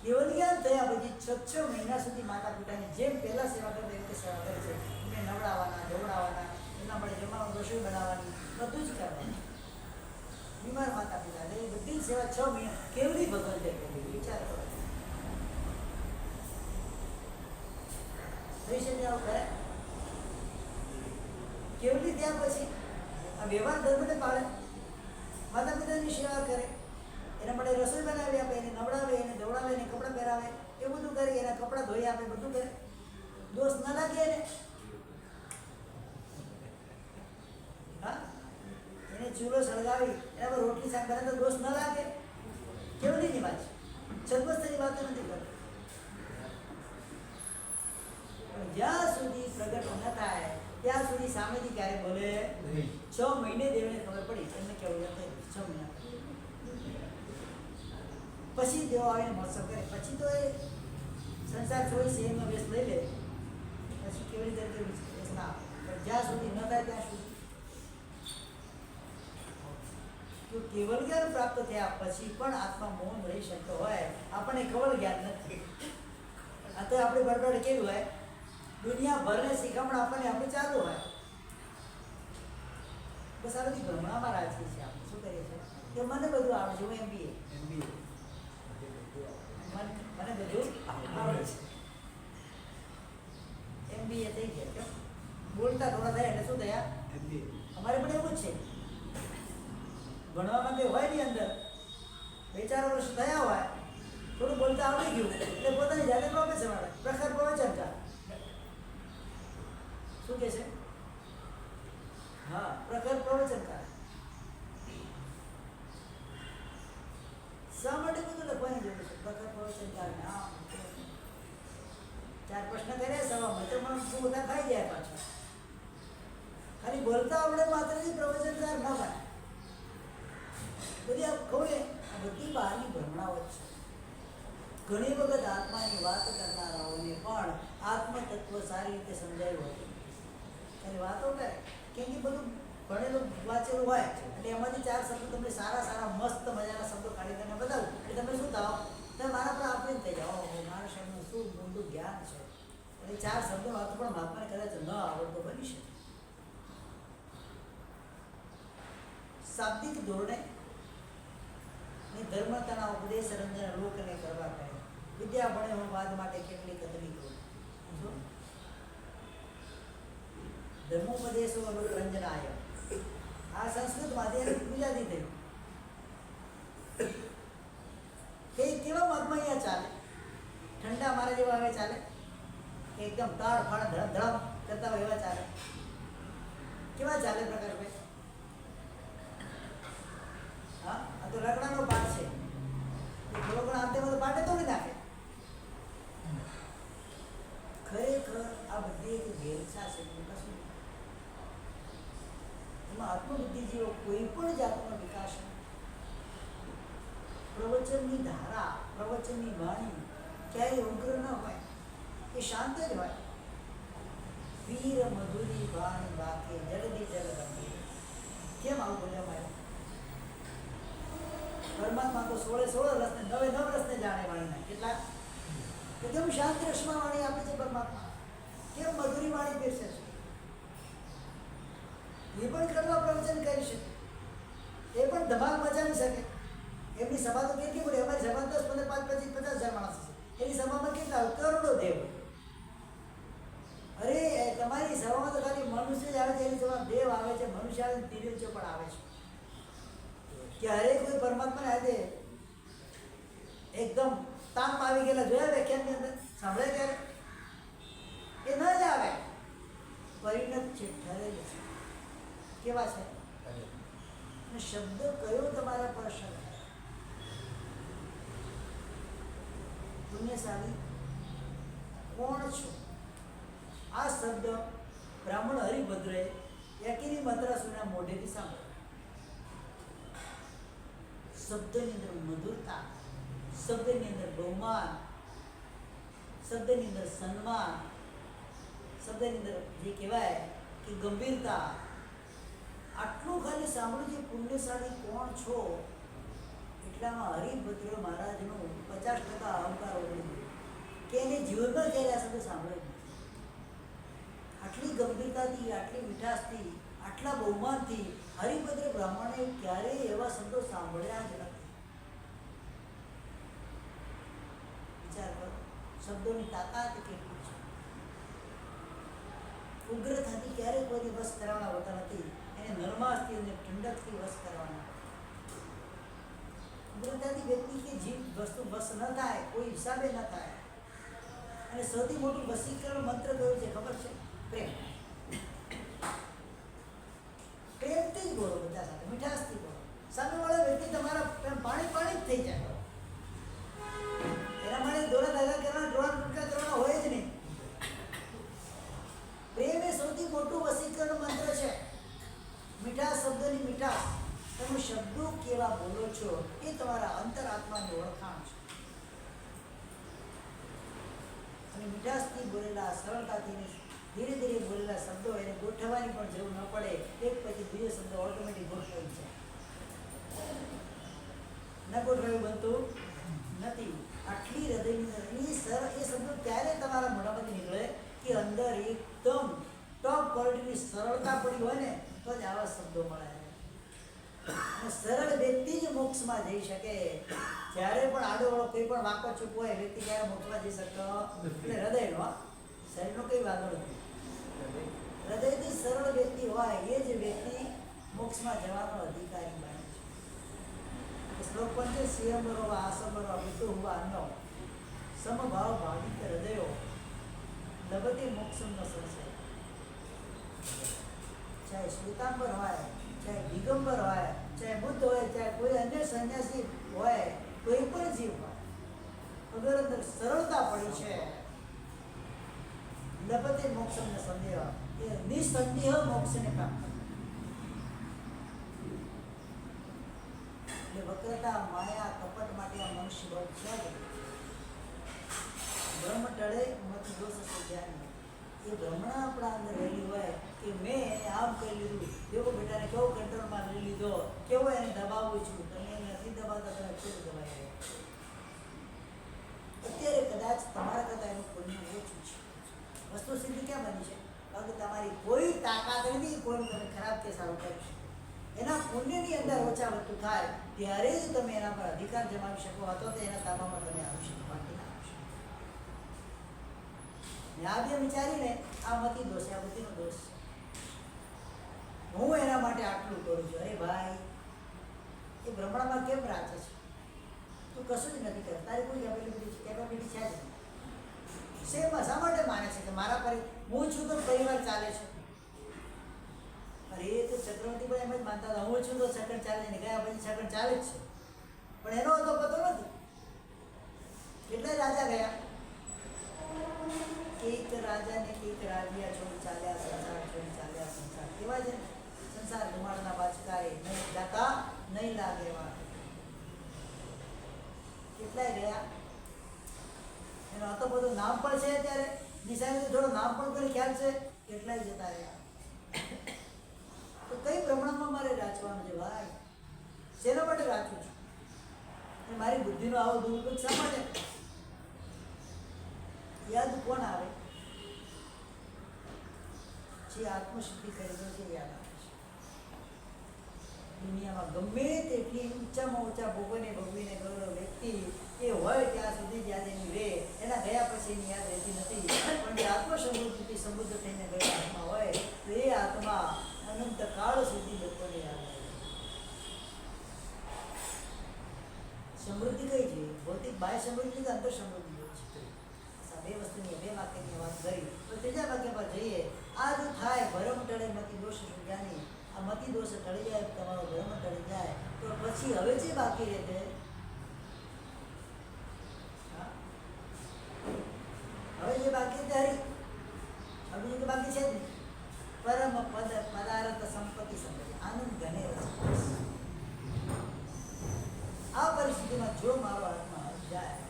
કેવળ જ્ઞાન થયા પછી 6 મહિના સુધી માતા પિતાની જેમ પહેલા સેવા કરતા એવી રીતે સેવા કરે છે. એમને નવડાવવાના, ધોવડાવવાના, એમના માટે જમવાનું, રસોઈ બનાવવાની, બધું જ કરવાનું. બીમાર માતા પિતા એ બધી જ સેવા 6 મહિના કેવડી ભગવાન જાય કરી. વિચાર કરો. થઈ શકે આવું કરે? કેવડી ત્યાં પછી આ વ્યવહાર ધર્મને પાળે, માતા પિતાની સેવા કરે, એના માટે રસોઈ બનાવી આપે, એને નવડાવે, એને ધોવડાવે, એને કપડાં પહેરાવે, એ બધું કરે, એના કપડાં ધોઈ આપે, બધું કરે. દોષ ના લાગે એને? ચૂલો સળગાવી એના પર રોટલી શાક બને તો દોષ ન લાગે? કેવડીની વાત છે, છદ્મસ્તની વાત નથી કરતો. પણ જ્યાં સુધી પ્રગટ ન થાય ત્યાં સુધી સામેથી ક્યારે બોલે નહીં. 6 મહિને દેવને ખબર પડી એમને કેવું થઈ 6 મહિના પછી દેવો આવીને મહોત્સવ કરે. પછી તો એ સંસાર છોડી સેમનો વેશ લઈ લે, પછી કેવી રીતે વેશ ના આપે. પણ જ્યાં સુધી ન થાય ત્યાં સુધી તો કેવલ જ્ઞાન પ્રાપ્ત થયા પછી પણ આત્મા મૌન રહી શકતો હોય, આપણને કેવલ જ્ઞાન નથી. આ તો આપણી બરબડ કેવી હોય, દુનિયાભરને શીખમણ આપણને આપણે ચાલુ હોય. બસ આ બધી ભ્રમણામાં રાખીએ છીએ. આપણે શું કરીએ છીએ કે મને બધું આવડે છે, હું MBA મને બધું આવડે છે, MBA થઈ ગયા. કેમ બોલતા થોડા થયા એટલે શું થયા? અમારે પણ એવું જ છે. ભણવામાં કંઈ હોય નહીં, અંદર 2-4 વર્ષ થયા હોય, થોડું બોલતા આવડી ગયું એટલે પોતાની જાતે પ્રોફેસર મળે, પ્રખર પ્રવચનકાર. શું કે છે? હા, પ્રખર પ્રવચનકાર. શા માટે બધું લખવાની જરૂર છે? પ્રખર પ્રવચનકાર ને 4 પ્રશ્ન કર્યા સવામાં તો પણ શું બધા ખાઈ જાય પાછા. ખાલી બોલતા આવડે માત્રથી પ્રવચનકાર ના બને. બધી આ કહું ને, આ બધી બહારની ભ્રમણાઓ જ છે. ઘણી વખત આત્માની વાત કરનારાઓને પણ આત્મતત્વ સારી રીતે સમજાયું હતું. ખાલી વાતો કરે, કેમ કે બધું ભણેલું વાંચેલું હોય એટલે એમાંથી 4 શબ્દો તમને સારા સારા મસ્ત મજાના શબ્દો કાઢી તમને બતાવું એટલે તમે શું થાવ? તમે મારા પર આપણે થઈ જાઓ, મારા શબ્દનું શું ઊંડું જ્ઞાન છે. એટલે 4 શબ્દો વાતો પણ મહાત્માને કદાચ ન આવડતો બની શકે. શાબ્દિક ધોરણે ધર્મતાના ઉપદેશ રંજન લોકને કરવા કહે. વિદ્યા ભણે હું વાદ માટે કેટલી કતરી કરું. ધર્મોપદેશો લોક રંજનાય. આ સંસ્કૃતમાંથી એની ગુજરાતી થયું. કેવા મહાત્મા અહીંયા ચાલે? ઠંડા મારા જેવા હવે ચાલે કે એકદમ તાળ ફાળ ધડમ ધડમ કરતા હોય એવા ચાલે? કેવા ચાલે પ્રકાશભાઈ? હા, આ તો રગડાનો પાઠ છે. થોડો ઘણો આમ તેમાં તો પાટે તોડી નાખે. ખરેખર આ બધી એક ઘેરછા છે. કશું એમાં આત્મબુદ્ધિ જેવો કોઈ પણ જાતનો વિકાસ નહીં. પ્રવચનની ધારા, પ્રવચનની વાણી ક્યાંય ઉગ્ર ન હોય, એ શાંત જ હોય. વીર મધુરી વાણી વાકે જલદી જલ ગંભીર. કેમ આવું બોલ્યા મારે? પરમાત્મા તો 16 રસને 9 રસને જાણે વાણીના. કેટલા? એકદમ શાંત રસમાં વાણી આપે છે પરમાત્મા. કેમ મધુરી વાણી પીરસે છે? એ પણ કરવા પ્રવચન કરી શકે, એ પણ ધમાલ મચાવી શકે. એમની સભા તો કેટલી મોટી? અમારી સભા 10, 15, 5, 25, 50,000 માણસ છે. એની સભામાં કેટલા? કરોડો દેવ. અરે તમારી સભામાં તો ખાલી મનુષ્ય જ આવે છે, એની સભામાં દેવ આવે છે, મનુષ્ય આવે છે, તિર્યજો પણ આવે છે. ક્યારે કોઈ પરમાત્માને આજે એકદમ તાપ આવી ગયેલા જોયા વ્યાખ્યાનની અંદર? સાંભળે ક્યારે? એ ન જ આવે. પરિણત છે, ઠરેલ છે. કેવા છે? અને શબ્દ કયો તમારા પર અસર? પુણ્યશાળી કોણ છો? આ શબ્દ બ્રાહ્મણ હરિભદ્રે એકેની મદ્રાસુના મોઢેથી સાંભળ્યો. શબ્દની અંદર મધુરતા, શબ્દની અંદર બહુમાન, શબ્દની અંદર સન્માન, શબ્દની અંદર જે કહેવાય કે ગંભીરતા, આટલું ખાલી સાંભળ્યું છે. પુણ્યશાળી કોણ છો એટલામાં હરિભદ્ર મહારાજનો 50% અહંકાર ઓગળી ગયો કે એને જીવનમાં ક્યારે આ શબ્દ સાંભળ્યો. આટલી ગંભીરતાથી, આટલી મીઠાશથી, આટલા બહુમાનથી હરિભદ્ર બ્રાહ્મણે ક્યારેય એવા શબ્દો સાંભળ્યા જ નથી. વિચાર કરો, શબ્દોની તાકાત કેટલી છે. ઉગ્રતાથી ક્યારેય કોઈને વશ કરવાના હોતા નથી. એને નરમાશથી અને ઠંડકથી વશ કરવાના. ઉગ્રતાથી વ્યક્તિ કે જીવ વસ્તુ વશ ન થાય, કોઈ હિસાબે ન થાય. અને સૌથી મોટું વશીકરણ મંત્ર કયું છે ખબર છે? પ્રેમ. પ્રેમથી જ બોલો બધા સાથે, મીઠા મોટું વશીકરણ મંત્ર છે. મીઠા શબ્દની મીઠાશ, તમે શબ્દો કેવા બોલો છો એ તમારા અંતરાત્માની ઓળખાણ છે. અને મીઠાશથી બોલેલા, સરળતાથી ધીરે ધીરે બોલેલા શબ્દો એને ગોઠવવાની પણ જરૂર ન પડે, એક પછી બીજો શબ્દ ઓટોમેટિક ગોઠવાઈ જાય. ન ગોઠવાયું બનતું નથી. આટલી હૃદયની એ શબ્દો ત્યારે તમારા મોઢામાંથી નીકળે કે અંદર એકદમ ટોપ ક્વોલિટીની સરળતા પડી હોય ને તો જ આવા શબ્દો મળે. અને સરળ વ્યક્તિ જ મોક્ષમાં જઈ શકે. જ્યારે પણ આડોવાળો કોઈ પણ વાંકો ચૂકવો હોય વ્યક્તિ ક્યારે મોક્ષમાં જઈ શકતો એટલે હૃદયનો, શરીરનો કઈ વાંધો નથી. હૃદયથી સરળ વ્યક્તિ હોય એ જ વ્યક્તિ મોક્ષમાં જવાનો અધિકારી બને છે. શ્લોક પણ છે, સિયંબરો આસંબરો વિતુ હુવા અન્નો સમભાવ ભાવિક હૃદયો લભતે મોક્ષમ ન સંશય. ચાહે શ્વેતાંબર હોય, ચાહે દિગંબર હોય, ચાહે બુદ્ધ હોય, ચાહે કોઈ અન્ય સંન્યાસી હોય, કોઈ પણ જીવ હોય, અગર અંદર સરળતા પડી છે લભતે મોક્ષમ ન સંદેહ, એ નિસંદેહ મોક્ષને પ્રાપ્ત. એટલે વક્રતા, માયા, કપટ માટે આ મનુષ્ય બળ છે. બ્રહ્મ ટળે મત દોષ સુજાની. એ ભ્રમણા આપણા અંદર રહેલી હોય કે મેં આમ કરી લીધું, કેવો બેટાને કેવો કંટ્રોલમાં લઈ લીધો, કેવો એને દબાવું છું, તમે એને નથી દબાવતા, તમે કેવું દબાઈ રહ્યા. અત્યારે કદાચ તમારા કરતાં એનું પુણ્ય ઓછું છે. વસ્તુ સિદ્ધિ ક્યાં બની છે? કારણ કે તમારી કોઈ તાકાત નથી કોઈનું તમે ખરાબ કે સારું કરી શકો. એના પુણ્યની અંદર ઓછા વધતું થાય ત્યારે જ તમે એના પર અધિકાર જમાવી શકો, અથવા તો એના તાબામાં તમે આવી શકો, બાકી ના આવી શકો. આ બે વિચારીને આ મતી દોષ, આ બુદ્ધિનો દોષ છે. હું એના માટે આટલું કરું છું. અરે ભાઈ, એ ભ્રમણામાં કેમ રાચે છે? તું કશું જ નથી કરતા, તારી કોઈ કેપેબિલિટી છે જ નહીં. શેમાં શા માટે માને છે કે મારા પર હું છું તો પરિવાર ચાલે છે? અરે એ તો ચક્રવર્તી પણ એમ જ માનતા હતા, હું છું તો ચક્ર ચાલે ને ગયા પછી ચક્ર ચાલે જ છે. પણ એનો તો પતો નથી. કેટલા રાજા ગયા? એક રાજાને એક રાજ્યા છોડી ચાલ્યા સંસાર, છોડી ચાલ્યા સંસાર. કેવા છે? સંસાર ધુમાડના બાચકારે નહીં જાતા નહીં લાગે વા. કેટલાય ગયા? એનો હતો બધું નામ પણ છે. અત્યારે નિશાન થોડું નામ પણ કરી ખ્યાલ છે. કેટલાય જતા રહ્યા. તો કઈ પ્રમાણમાં મારે રાચવાનું છે ભાઈ? શેના માટે રાચું છું? અને મારી બુદ્ધિનો આવો દુરુપયોગ શા માટે? યાદ કોણ આવે? જે આત્મશુદ્ધિ કરેલો છે યાદ આવે છે. દુનિયામાં ગમે તેટલી ઊંચામાં ઊંચા ભોગોને ભોગવીને ગયેલો વ્યક્તિ એ હોય ત્યાં સુધી યાદ એની રહે, એના ગયા પછી એની યાદ રહેતી નથી. પણ જે આત્મસમૃદ્ધિથી સમૃદ્ધ થઈને ગયેલો આત્મા હોય તો એ આત્મા અનંત કાળ સુધી લોકોને યાદ આવે. સમૃદ્ધિ કઈ છે? ભૌતિક બાહ્ય સમૃદ્ધિ કે અંતર સમૃદ્ધિ છે? બે વસ્તુની બે વાક્યની વાત કરી. તો ત્રીજા વાક્ય પર જઈએ. આ જો થાય ભરમ ટળે મતિ દોષ સુજાની. આ મતિ દોષ ટળી જાય, તમારો ભરમ ટળી જાય તો પછી હવે જે બાકી રહે, હવે જે બાકી છે હરી, હવે જે બાકી છે જ નહીં. પરમ પદ પદાર્થ સંપત્તિ સંપત્તિ આનંદ ઘને રસ. આ પરિસ્થિતિમાં જો મારો આત્મા જાય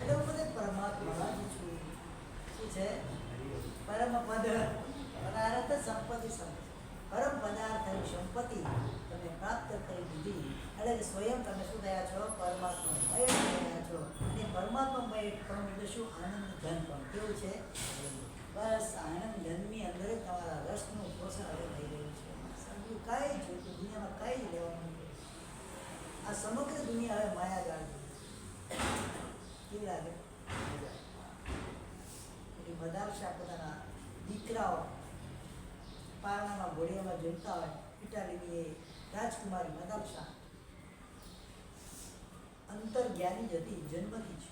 એટલે હું બધે પરમાત્મા જ છું. શું છે? પરમ પદ પદાર્થ સંપત્તિ સંપત્તિ. પરમ પદાર્થની સંપત્તિ તમે પ્રાપ્ત કરી દીધી એટલે સ્વયં તમે શું થયા છો? પરમાત્મામય થયા છો. અને પરમાત્મામય પણ એટલે શું? આનંદ ધન પણ. કેવું છે? બસ આનંદ ધનની અંદર જ તમારા રસનું પોષણ હવે થઈ રહ્યું છે. સમજવું કાંઈ જોઈતું દુનિયામાં કાંઈ લેવાનું નથી. આ સમગ્ર દુનિયા હવે માયાજાળ કેવી લાગે? એટલે મદારશા પોતાના દીકરાઓ પારણામાં ઘોડિયામાં જમતા હોય. ઇટાલીની એ રાજકુમારી મદારશા અંતર્જ્ઞાની જ હતી જન્મથી જ.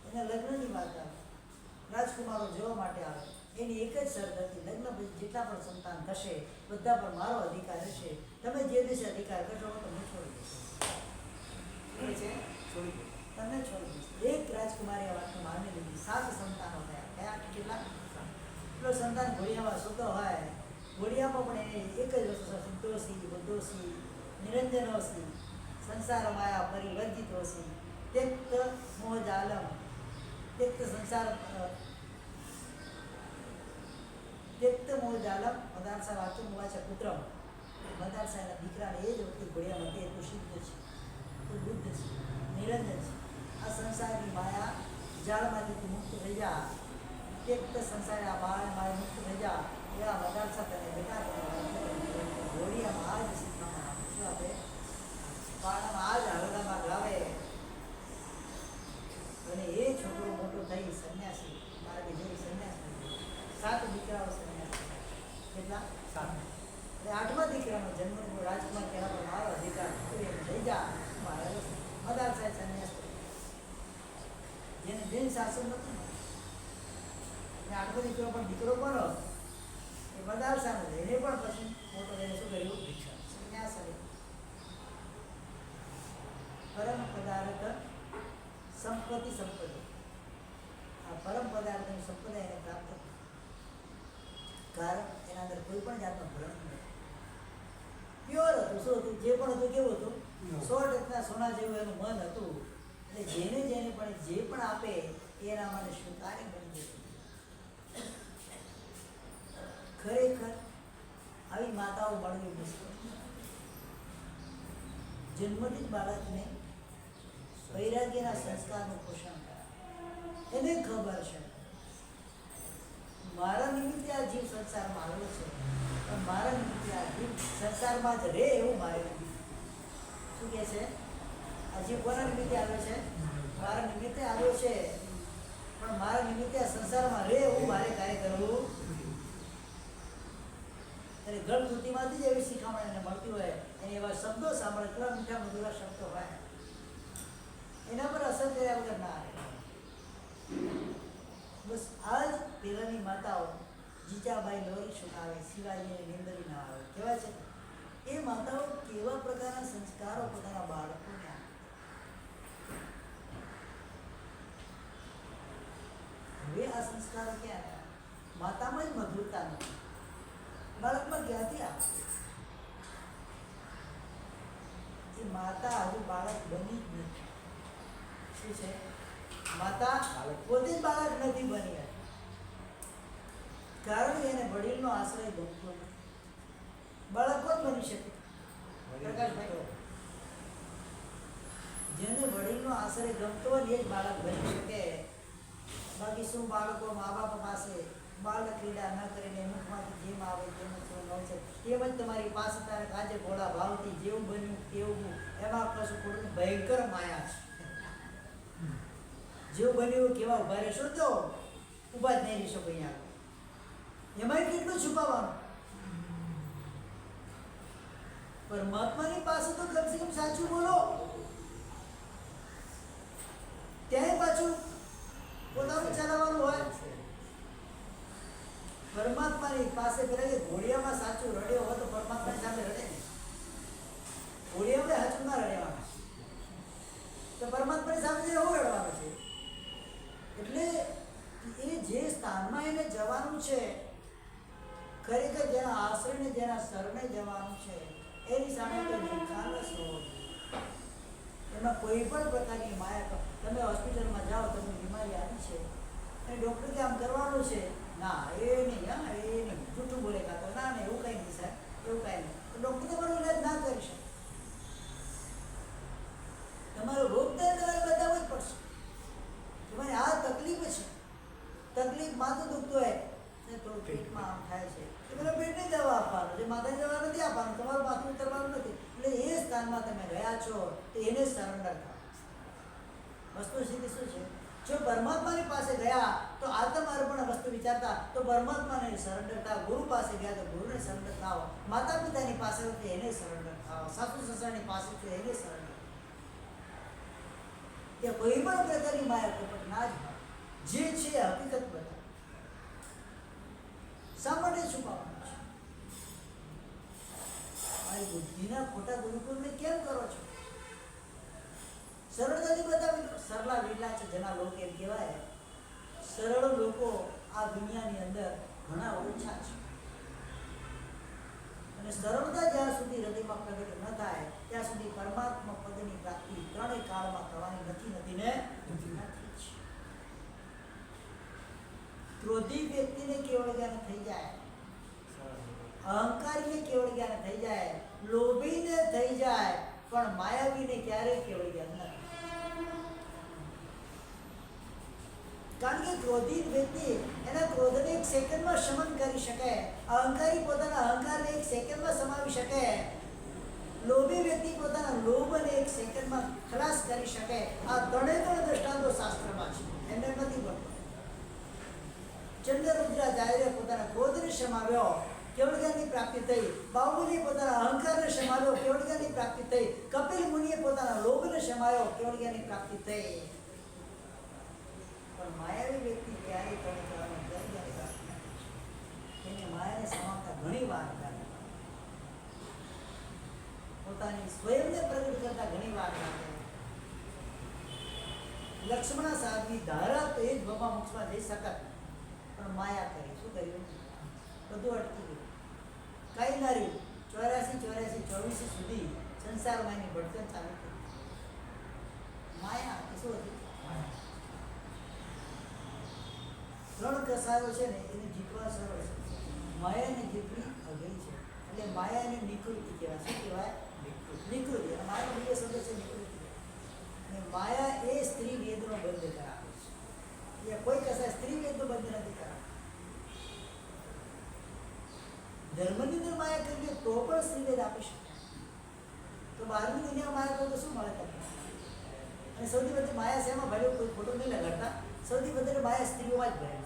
એના લગ્નની વાત આવે, રાજકુમારો જોવા માટે આવે. એની એક જ શરત હતી, લગ્ન પછી જેટલા પણ સંતાન થશે બધા પર મારો અધિકાર હશે. તમે જે દિવસે અધિકાર કરશો તમને છોડી દેશો. છોડી દે, તમને છોડી દઈશ. એક રાજકુમારી આ વાતને માની લીધી. 7 સંતાનો થયા. કયા? કેટલા? એટલો સંતાન ઘોડિયામાં સૂતો હોય, ઘોડિયામાં પણ એને એક જ વસ્તુ છે, સંતોષી બુદ્ધોસી નિરંજનોસી સંસાર માયા પરિવર્જિતોસી त्यक्त मोह जालम त्यक्त संसार त्यक्त मोह जालम મદારસા વાક્ય મુવાચા પુત્ર મદારસાના દીકરાને એ જ વખતે ઘોડિયા માટે એટલું સિદ્ધ છે, તું બુદ્ધ છે, નિરંજન છે, આ સંસારની માયા જાળમાંથી તું મુક્ત થઈ જા, त्यक्त સંસારના માયા મુક્ત થઈ જા, એવા મદારસા તને બેટા ઘોડિયામાં આ જ શીખવામાં શું આપે, પાણામાં આ જ હળદામાં ગાવે. અને એ છોકરો મોટો થઈ સંન્યાસી મારે જોઈ સંન્યાસી 7 દીકરાઓ સંન્યાસી કેટલા 7 અને 8મા દીકરાનો જન્મ રાજકુમાર કહેવા મારો અધિકાર લઈ જા મારા મદાર સાહેબ સંન્યાસ જેને દિન શાસન નતું ને 8મો દીકરો પણ દીકરો કોનો એ મદાર સાહેબ એને પણ પછી મોટો થઈને શું કર્યું સંન્યાસ પરમ પદાર્થ સંપત્તિ આ પરમ પદાર્થની સંપદા એને પ્રાપ્ત કારણ એના અંદર કોઈ પણ જાતનો ભ્રમ નથી, પ્યોર હતું. શું હતું? જે પણ હતું કેવું હતું? 100% સોના જેવું એનું મન હતું. એટલે જેને પણ જે પણ આપે એના માટે સ્વીકારી બની જતું. ખરેખર આવી માતાઓ મળવી મુશ્કેલ. જન્મથી જ બાળકને વૈરાગ્યના સંસ્કારનું પોષણ કરે. એને ખબર છે મારા નિમિત્તે આ જીવ સંસારમાં આવેલો છે, પણ મારા નિમિત્તે આ જીવ સંસારમાં જ રહે એવું મારે નથી. શું કહે છે? આ જીવ કોના નિમિત્તે આવ્યો છે? મારા નિમિત્તે આવ્યો છે, પણ મારા નિમિત્તે આ સંસારમાં રહે એવું મારે કાર્ય કરવું. એટલે ગળથૂતીમાંથી જ એવી શિખામણ એને મળતી હોય, એને એવા શબ્દો સાંભળે, એટલા મીઠા મધુરા શબ્દો હોય, એના પર અસર કર્યા વગર ના આવે. બસ આ જ પહેલાની માતાઓ જીજાબાઈ લોરી સુનાવે, શિવાજીને નિંદરી ના આવે કેવા છે. એ માતાઓ કેવા પ્રકારના સંસ્કારો પોતાના બાળકોને આપે. હવે આ સંસ્કારો ક્યાં આવ્યા? માતામાં જ મધુરતા નથી, બાળકમાં ક્યાંથી આવે? એ માતા હજુ બાળક બની જ નથી. શું છે? માતા પોતે જ બાળક નથી બની, કારણ કે એને વડીલનો આશ્રય ગમતો નથી. બાળક કોણ બની શકે? પ્રકાશભાઈ, જેને વડીલનો આશ્રય ગમતો હોય એ જ બાળક બની શકે. બાકી શું બાળકો મા બાપ પાસે બાળ ક્રીડા ન કરીને મુખમાંથી જેમ આવે તેમ છે એમ જ તમારી પાસે તારે કાજે ઘોડા ભાવથી જેવું બન્યું તેવું, એમાં કશું થોડું ભયંકર માયા છે. જેવું બન્યું કેવા ઉભા રહેશો તો ઉભા જ નહીં રહેશો અહીંયા. એમાં કેટલું છુપાવવાનું? પરમાત્માની પાસે તો કમસે કમ સાચું બોલો. ત્યાં પાછું પોતાનું ચલાવવાનું હોય. પરમાત્માની પાસે પેલા કે ઘોડિયામાં સાચું રડ્યો હોય તો પરમાત્માની સામે રડે ને. ઘોડિયામાં સાચું ના રડવાનું તો પરમાત્માની સામે જઈને હું રડવાનું છે. એટલે એ જે સ્થાનમાં એને જવાનું છે, ખરેખર જેના આશ્રયને જેના શરણે જવાનું છે, એની સામે તો નિખાલસ હોવો જોઈએ. એમાં કોઈ પણ પ્રકારની માયા. તમે હોસ્પિટલમાં જાઓ, તમને બીમારી આવી છે અને ડૉક્ટર કે આમ કરવાનું છે, ના એ નહીં, હા એ નહીં, જૂઠું બોલે કાતો ના નહીં, એવું કંઈ નહીં સાહેબ, એવું કાંઈ નહીં, તો ડૉક્ટર તમારો ઇલાજ ના કરી શકે. તમારો રોગ તમારે બતાવવો જ પડશે. તમારે આ તકલીફ છે, તકલીફ માથું દુખતું હોય ને થોડું પેટમાં આમ થાય છે, તો પેલા પેટને દવા આપવાનું છે, માથાની દવા નથી આપવાનું, તમારું માથું ઉતરવાનું નથી. એટલે એ સ્થાનમાં તમે ગયા છો તો એને સરેન્ડર થાવ. વસ્તુ સ્થિતિ શું છે? જો પરમાત્માની પાસે ગયા તો આત્મ અર્પણ વસ્તુ વિચારતા તો પરમાત્માને સરેન્ડર થાવ. ગુરુ પાસે ગયા તો ગુરુને સરેન્ડર થાવ. માતા પિતાની પાસે હોય તો એને સરેન્ડર થાવ. સાસુ સસરાની પાસે તો એને સરેન્ડર. ત્યાં કોઈ પણ પ્રકારની માયા કપટ ના જ હોય. જે છે હકીકત બતાવો. શા માટે છુપાવવાનું છે? મારી બુદ્ધિના ખોટા ગુરુકુળને કેમ કરો છો? સરળતાથી બતાવી દો. સરળા વેલા છે જેના લોકો એમ કહેવાય. સરળ લોકો આ દુનિયાની અંદર ઘણા ઓછા છે. અને સરળતા જ્યાં સુધી હૃદયમાં પ્રગટ ન થાય ત્યાં સુધી પરમાત્મા પદની પ્રાપ્તિ ત્રણેય કાળમાં થવાની નથી ને નથી જ. ક્રોધી વ્યક્તિને કેવળ જ્ઞાન થઈ જાય, અહંકારીને કેવળ જ્ઞાન થઈ જાય, લોભીને થઈ જાય, પણ માયાવીને ક્યારેય કેવળ જ્ઞાન નથી. કારણ કે ક્રોધિત વ્યક્તિ એના ક્રોધને એક સેકન્ડમાં શમન કરી શકે, અહંકારી પોતાના અહંકારને એક સેકન્ડમાં સમાવી શકે, લોભી વ્યક્તિ પોતાના લોભને એક સેકન્ડમાં ખલાસ કરી શકે. આ ત્રણેય દ્રષ્ટાંતો શાસ્ત્રમાં છે, એમને નથી બનતો. ચંદ્રરુદ્રાચાર્ય પોતાના ક્રોધને સમાવ્યો, કેવળ જ્ઞાનની પ્રાપ્તિ થઈ. બાહુબલી પોતાના અહંકારને સમાવ્યો, કેવળ જ્ઞાનની પ્રાપ્તિ થઈ. કપિલ મુનિએ પોતાના લોભને સમાવ્યો, કેવળ જ્ઞાનની પ્રાપ્તિ થઈ. પણ માયાવી વ્યક્તિ ક્યારેય ત્રણેય કાળમાં જ્ઞાનની પ્રાપ્તિ નથી. એને માયાને સમાવતા ઘણી વાર લાગે, પોતાની સ્વયંને પ્રગટ કરતા ઘણી વાર લાગે. લક્ષ્મણ સાધવી ધારા તો એ જ ભમા મોક્ષમાં જઈ શકત, પણ માયા કરી. શું કર્યું? બધું અટકી ગયું, કઈ ના રહ્યું. 84 સુધી સંસારમાં એની ભટકન ચાલુ થઈ. માયા શું હતી? ત્રણ કસાયો છે ને, એને જીતવા સરળ છે, માયાને જીતવી અઘરી છે. એટલે માયાને નિકૃતિ કહેવાય. શું કહેવાય? નિકૃતિ. અને માયાનો બીજો શબ્દ છે નિકૃતિ. અને માયા એ સ્ત્રી વેદનો બંધ કરાવે છે. એ કોઈ કસાય સ્ત્રી વેદનો બંધ નથી કરાવે. ધર્મની અંદર માયા કરીએ તો પણ સ્ત્રી વેદ આપી શકે. તો બહારની દુનિયામાં માયા કરો તો શું મળે તમને? અને સૌથી વધુ માયા શેમાં ભર્યો? કોઈ ખોટું નહીં લગાડતા. સૌથી વધારે માયા સ્ત્રીઓમાં જ ભરે છે.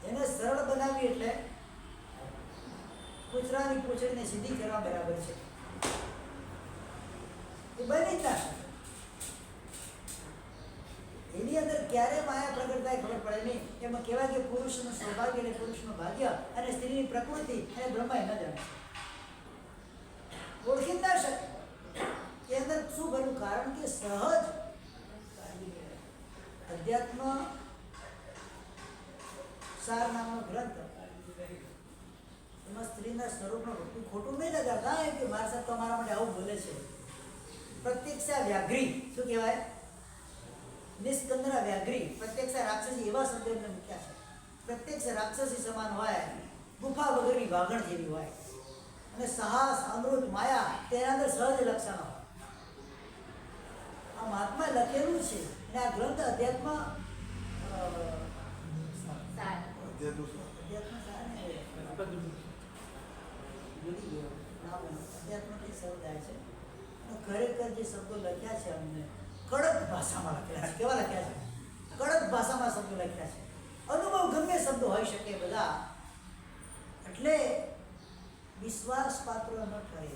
એને સરળ બનાવી એટલે કૂતરાની પૂંછડીને સીધી કરવા બરાબર છે. એ બની જ ના શકે. એની અંદર ક્યારે માયા પ્રગટ થાય ખબર પડે નહીં. એમાં કહેવાય કે પુરુષનું સૌભાગ્ય અને પુરુષનું ભાગ્ય અને સ્ત્રીની પ્રકૃતિ અને બ્રહ્મા ન જાણે, ઓળખી ના શકે એ અંદર શું બન્યું. કારણ કે સહજ અધ્યાત્મ સાર નામનો ગ્રંથ, એમાં સ્ત્રીના સ્વરૂપનું ખોટું નહીં લગાડતા કે મારા સાહેબ તમારા માટે આવું બોલે છે. પ્રત્યક્ષા વ્યાઘ્રી, શું કહેવાય? નિસ્કંદના વ્યાઘ્રી, પ્રત્યક્ષા રાક્ષસી, એવા શબ્દો એમને મૂક્યા છે. પ્રત્યક્ષ રાક્ષસી સમાન હોય, ગુફા વગરની વાગણ જેવી હોય, અને સાહસ, અમૃત, માયા તેના અંદર સહજ લક્ષણ હોય. આ મહાત્મા લખેલું છે. અને આ ગ્રંથ અધ્યાત્મ ખરેખર જે શબ્દો લખ્યા છે અમને કડક ભાષામાં લખ્યા છે. કેવા લખ્યા છે? કડક ભાષામાં શબ્દો લખ્યા છે. અનુભવ ગમે શબ્દો હોઈ શકે બધા. એટલે વિશ્વાસ પાત્ર ન ઠરે.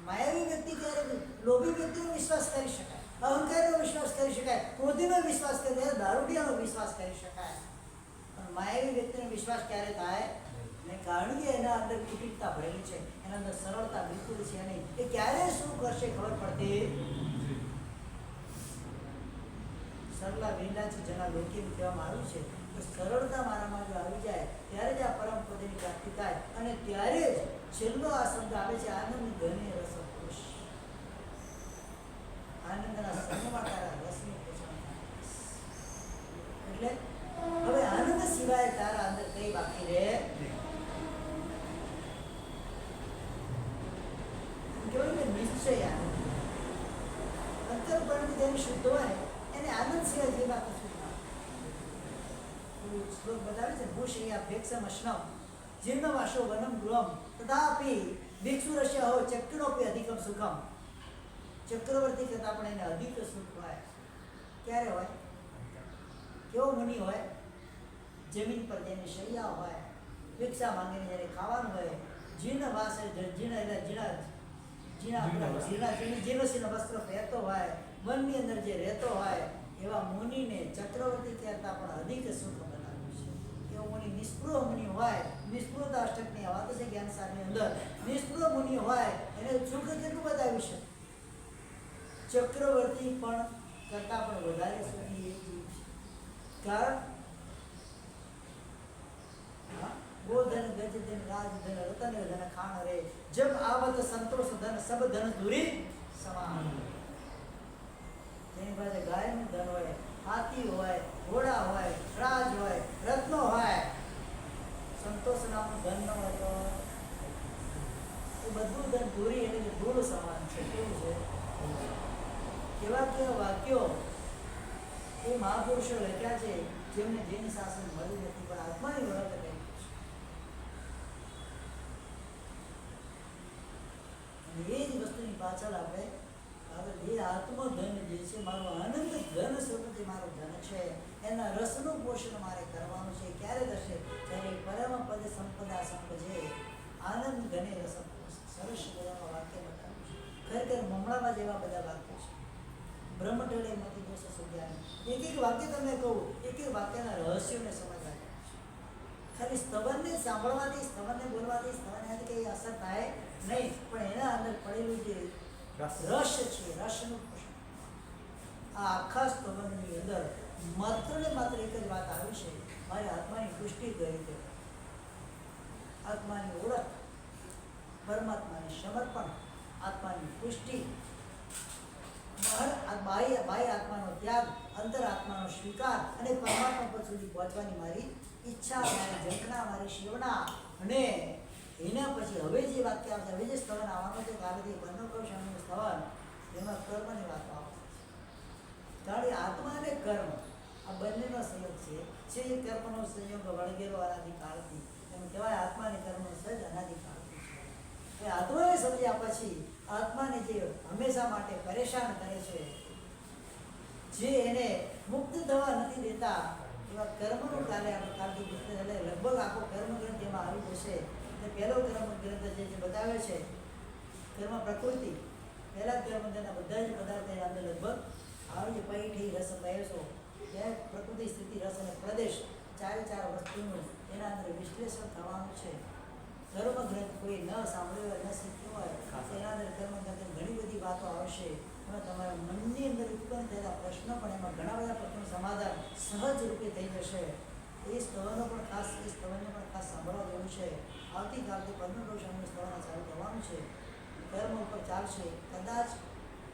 માયાવી વ્યક્તિ ક્યારે? લોભી વ્યક્તિનો વિશ્વાસ કરી શકાય, અહંકારનો વિશ્વાસ કરી શકાય, ક્રોધીનો વિશ્વાસ કરી શકાય, દારૂડિયાનો વિશ્વાસ કરી શકાય. પણ માયાવી વ્યક્તિનો વિશ્વાસ ક્યારે થાય? ને કારણ કે એના અંદર કુટિલતા ભરેલી છે, એના અંદર સરળતા બિલકુલ છે નહીં. એ ક્યારે શું કરશે ખબર પડતી. સરલા વેલાથી જેના લોકે કહેવામાં આવ્યું છે કે સરળતા મારામાં જો આવી જાય ત્યારે જ આ પરમ પદની પ્રાપ્તિ થાય. અને ત્યારે જ છેલ્લો આ શબ્દ આવે છે, આનંદ ઘને રસ પુરુષ. આનંદના સંગમાં તારા રસની પોષણ થાય. એટલે હવે આનંદ સિવાય તારા અંદર કઈ બાકી રહે? કેવું કે નિશ્ચય આનંદ. અંતરપણથી જેને શુદ્ધ હોય એને આનંદ સિવાય જે વાત કશું ના. શ્લોક બતાવે છે, ભૂષયા ભેક્ષમ અશ્નમ જીર્ણવાસો વનમ ગૃહમ તથાપી ભિક્ષુરસ્ય હો ચક્રોપી અધિકમ સુખમ. ચક્રવર્તી કરતા પણ એને અધિક સુખ હોય. ક્યારે હોય? કેવો મુનિ હોય? જમીન પર જેને શૈયા હોય, ભિક્ષા માંગીને જ્યારે ખાવાનું હોય, જીર્ણ વાસ જીર્ણસીનો વસ્ત્ર પહેરતો હોય, વનની અંદર જે રહેતો હોય, એવા મુનિને ચક્રવર્તી કહેતા પણ અધિક સુખ બનાવ્યું છે. એવો મુનિ નિષ્પૃહ મુનિ હોય, નિષ્પૃહતા અષ્ટકની વાતો છે જ્ઞાનસારની અંદર. નિષ્પૃહ મુનિ હોય એને સુખ કેટલું બતાવ્યું છે? ચક્રવર્તી પણ કરતા પણ વધારે સુખી એ જીવ છે. કારણ गोधन गज धन राज धन रतन धन खान रे जब आवत संतोष धन सब धन दूरी समान જેની પાસે ગાયનું ધન હોય, હાથી હોય, ઘોડા હોય, રાજ હોય, રત્નો હોય, સંતોષ નામનું ધન ન હોય તો એ બધું ધન દૂરી એટલે ધૂળ સમાન છે. કેવું છે? કેવા કેવા વાક્યો એ મહાપુરુષો લખ્યા છે જેમને જૈન શાસન મળ્યું નથી, પણ આત્માની ઓળખ કરી. અને એ જ વસ્તુની પાછળ આપણે એ આત્મધન જે છે મારું આનંદ ધન સ્વરૂપ જે મારું ધન છે એના રસનું પોષણ મારે કરવાનું છે. ક્યારે થશે? જ્યારે પરમ પદ સંપદા સંપજે આનંદ ઘને રસ. સરસ બધામાં વાક્ય બતાવ્યું છે. ખરેખર મમણામાં જેવા બધા વાક્યો છે. બ્રહ્મટળે મતી દોષ સુધ્યા. એક એક વાક્ય તમને કહું, એક એક વાક્યના રહસ્યોને સમજવા. ખાલી સ્તવનને સાંભળવાથી, સ્તવનને બોલવાથી, સ્તવનથી કંઈ અસર થાય નહીં, પણ એના અંદર પડેલું જે રસ છે, રસનું પોષણ. આ આખા સ્તવનની અંદર માત્ર ને માત્ર એક જ વાત આવી છે, મારી આત્માની પુષ્ટિ કરી દે, આત્માની ઓળખ, પરમાત્માને સમર્પણ, આત્માની પુષ્ટિ, બાહ્ય આત્માનો ત્યાગ, અંતર આત્માનો સ્વીકાર અને પરમાત્મા પદ સુધી પહોંચવાની મારી ઈચ્છા, મારી ઝંખના, મારી શિવના. અને એના પછી હવે જે વાક્ય આવશે, હવે જે સ્તવન આવવાનું છે કાલેથી બંધોકૌશણનું સ્તવન, એમાં કર્મની વાતો આવશે. કારણ કે આત્મા અને કર્મ આ બંનેનો સંયોગ છે. જે કર્મનો સંયોગ વળગેલો અનાદિકાળથી, એમ કહેવાય આત્માને કર્મનો સજ અનાદિકાળથી છે. એ આત્માને સમજ્યા પછી આત્માને જે હંમેશા માટે પરેશાન કરે છે, જે એને મુક્ત થવા નથી દેતા, એવા કર્મનું કાર્ય આપણે કાલથી પુસ્તક એટલે લગભગ આખો કર્મ ગ્રંથ એમાં આવી જશે. અને પહેલો કર્મ ગ્રંથ જે બતાવે છે કર્મ પ્રકૃતિ, પહેલા કર્મ ગ્રંથના બધા જ પદાર્થ એના અંદર લગભગ આવી છે. પૈઠી રસ મહેશો, ત્યાં પ્રકૃતિ, સ્થિતિ, રસ અને પ્રદેશ, ચારે ચાર વસ્તુનું એના અંદર વિશ્લેષણ થવાનું છે. કર્મ ગ્રંથ કોઈ ન સાંભળ્યો હોય, ન શીખ્યો હોય, એના અંદર કર્મ ગ્રંથ ઘણી બધી વાતો આવશે. એમાં તમારા મનની અંદર ઉત્પન્ન થયેલા પ્રશ્નો પણ એમાં ઘણા બધા પ્રશ્નોનું સમાધાન સહજ રૂપે થઈ જશે. એ સ્તવનો પણ ખાસ, એ સ્તવનને પણ ખાસ સાંભળવા જેવું છે. આવતીકાલથી પદ્મભૂષણનું સ્તવન ચાલુ થવાનું છે. કર્મ ઉપર ચાલશે. કદાચ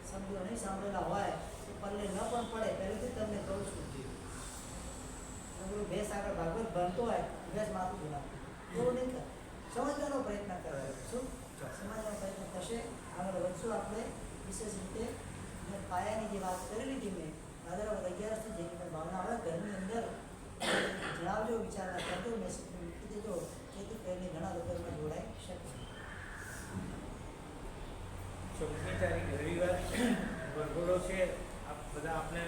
શબ્દો નહીં સાંભળેલા હોય તો પલ્લે ન પણ પડે, પહેલેથી તમને કહું છું. ભેંસ આગળ ભાગવત ભણતો હોય, ભેંસ માથું બોલાવે, એવું નહીં કરે. સમજવાનો પ્રયત્ન કરે. શું સમજવાનો પ્રયત્ન થશે? આગળ વધશું આપણે વિશેષ રીતે. અને પાયાની જે વાત કરી લીધી મેં, ભાદરવદ 11 જેની પણ ભાવના હોય ઘરની અંદર જણાવજો, વિચારણા કરજો, મેસેજ મૂકી દેજો, જેથી કરીને ઘણા લોકો એમાં જોડાઈ શકે. 14મી તારીખ રવિવાર વરઘોડો છે. બધા આપણે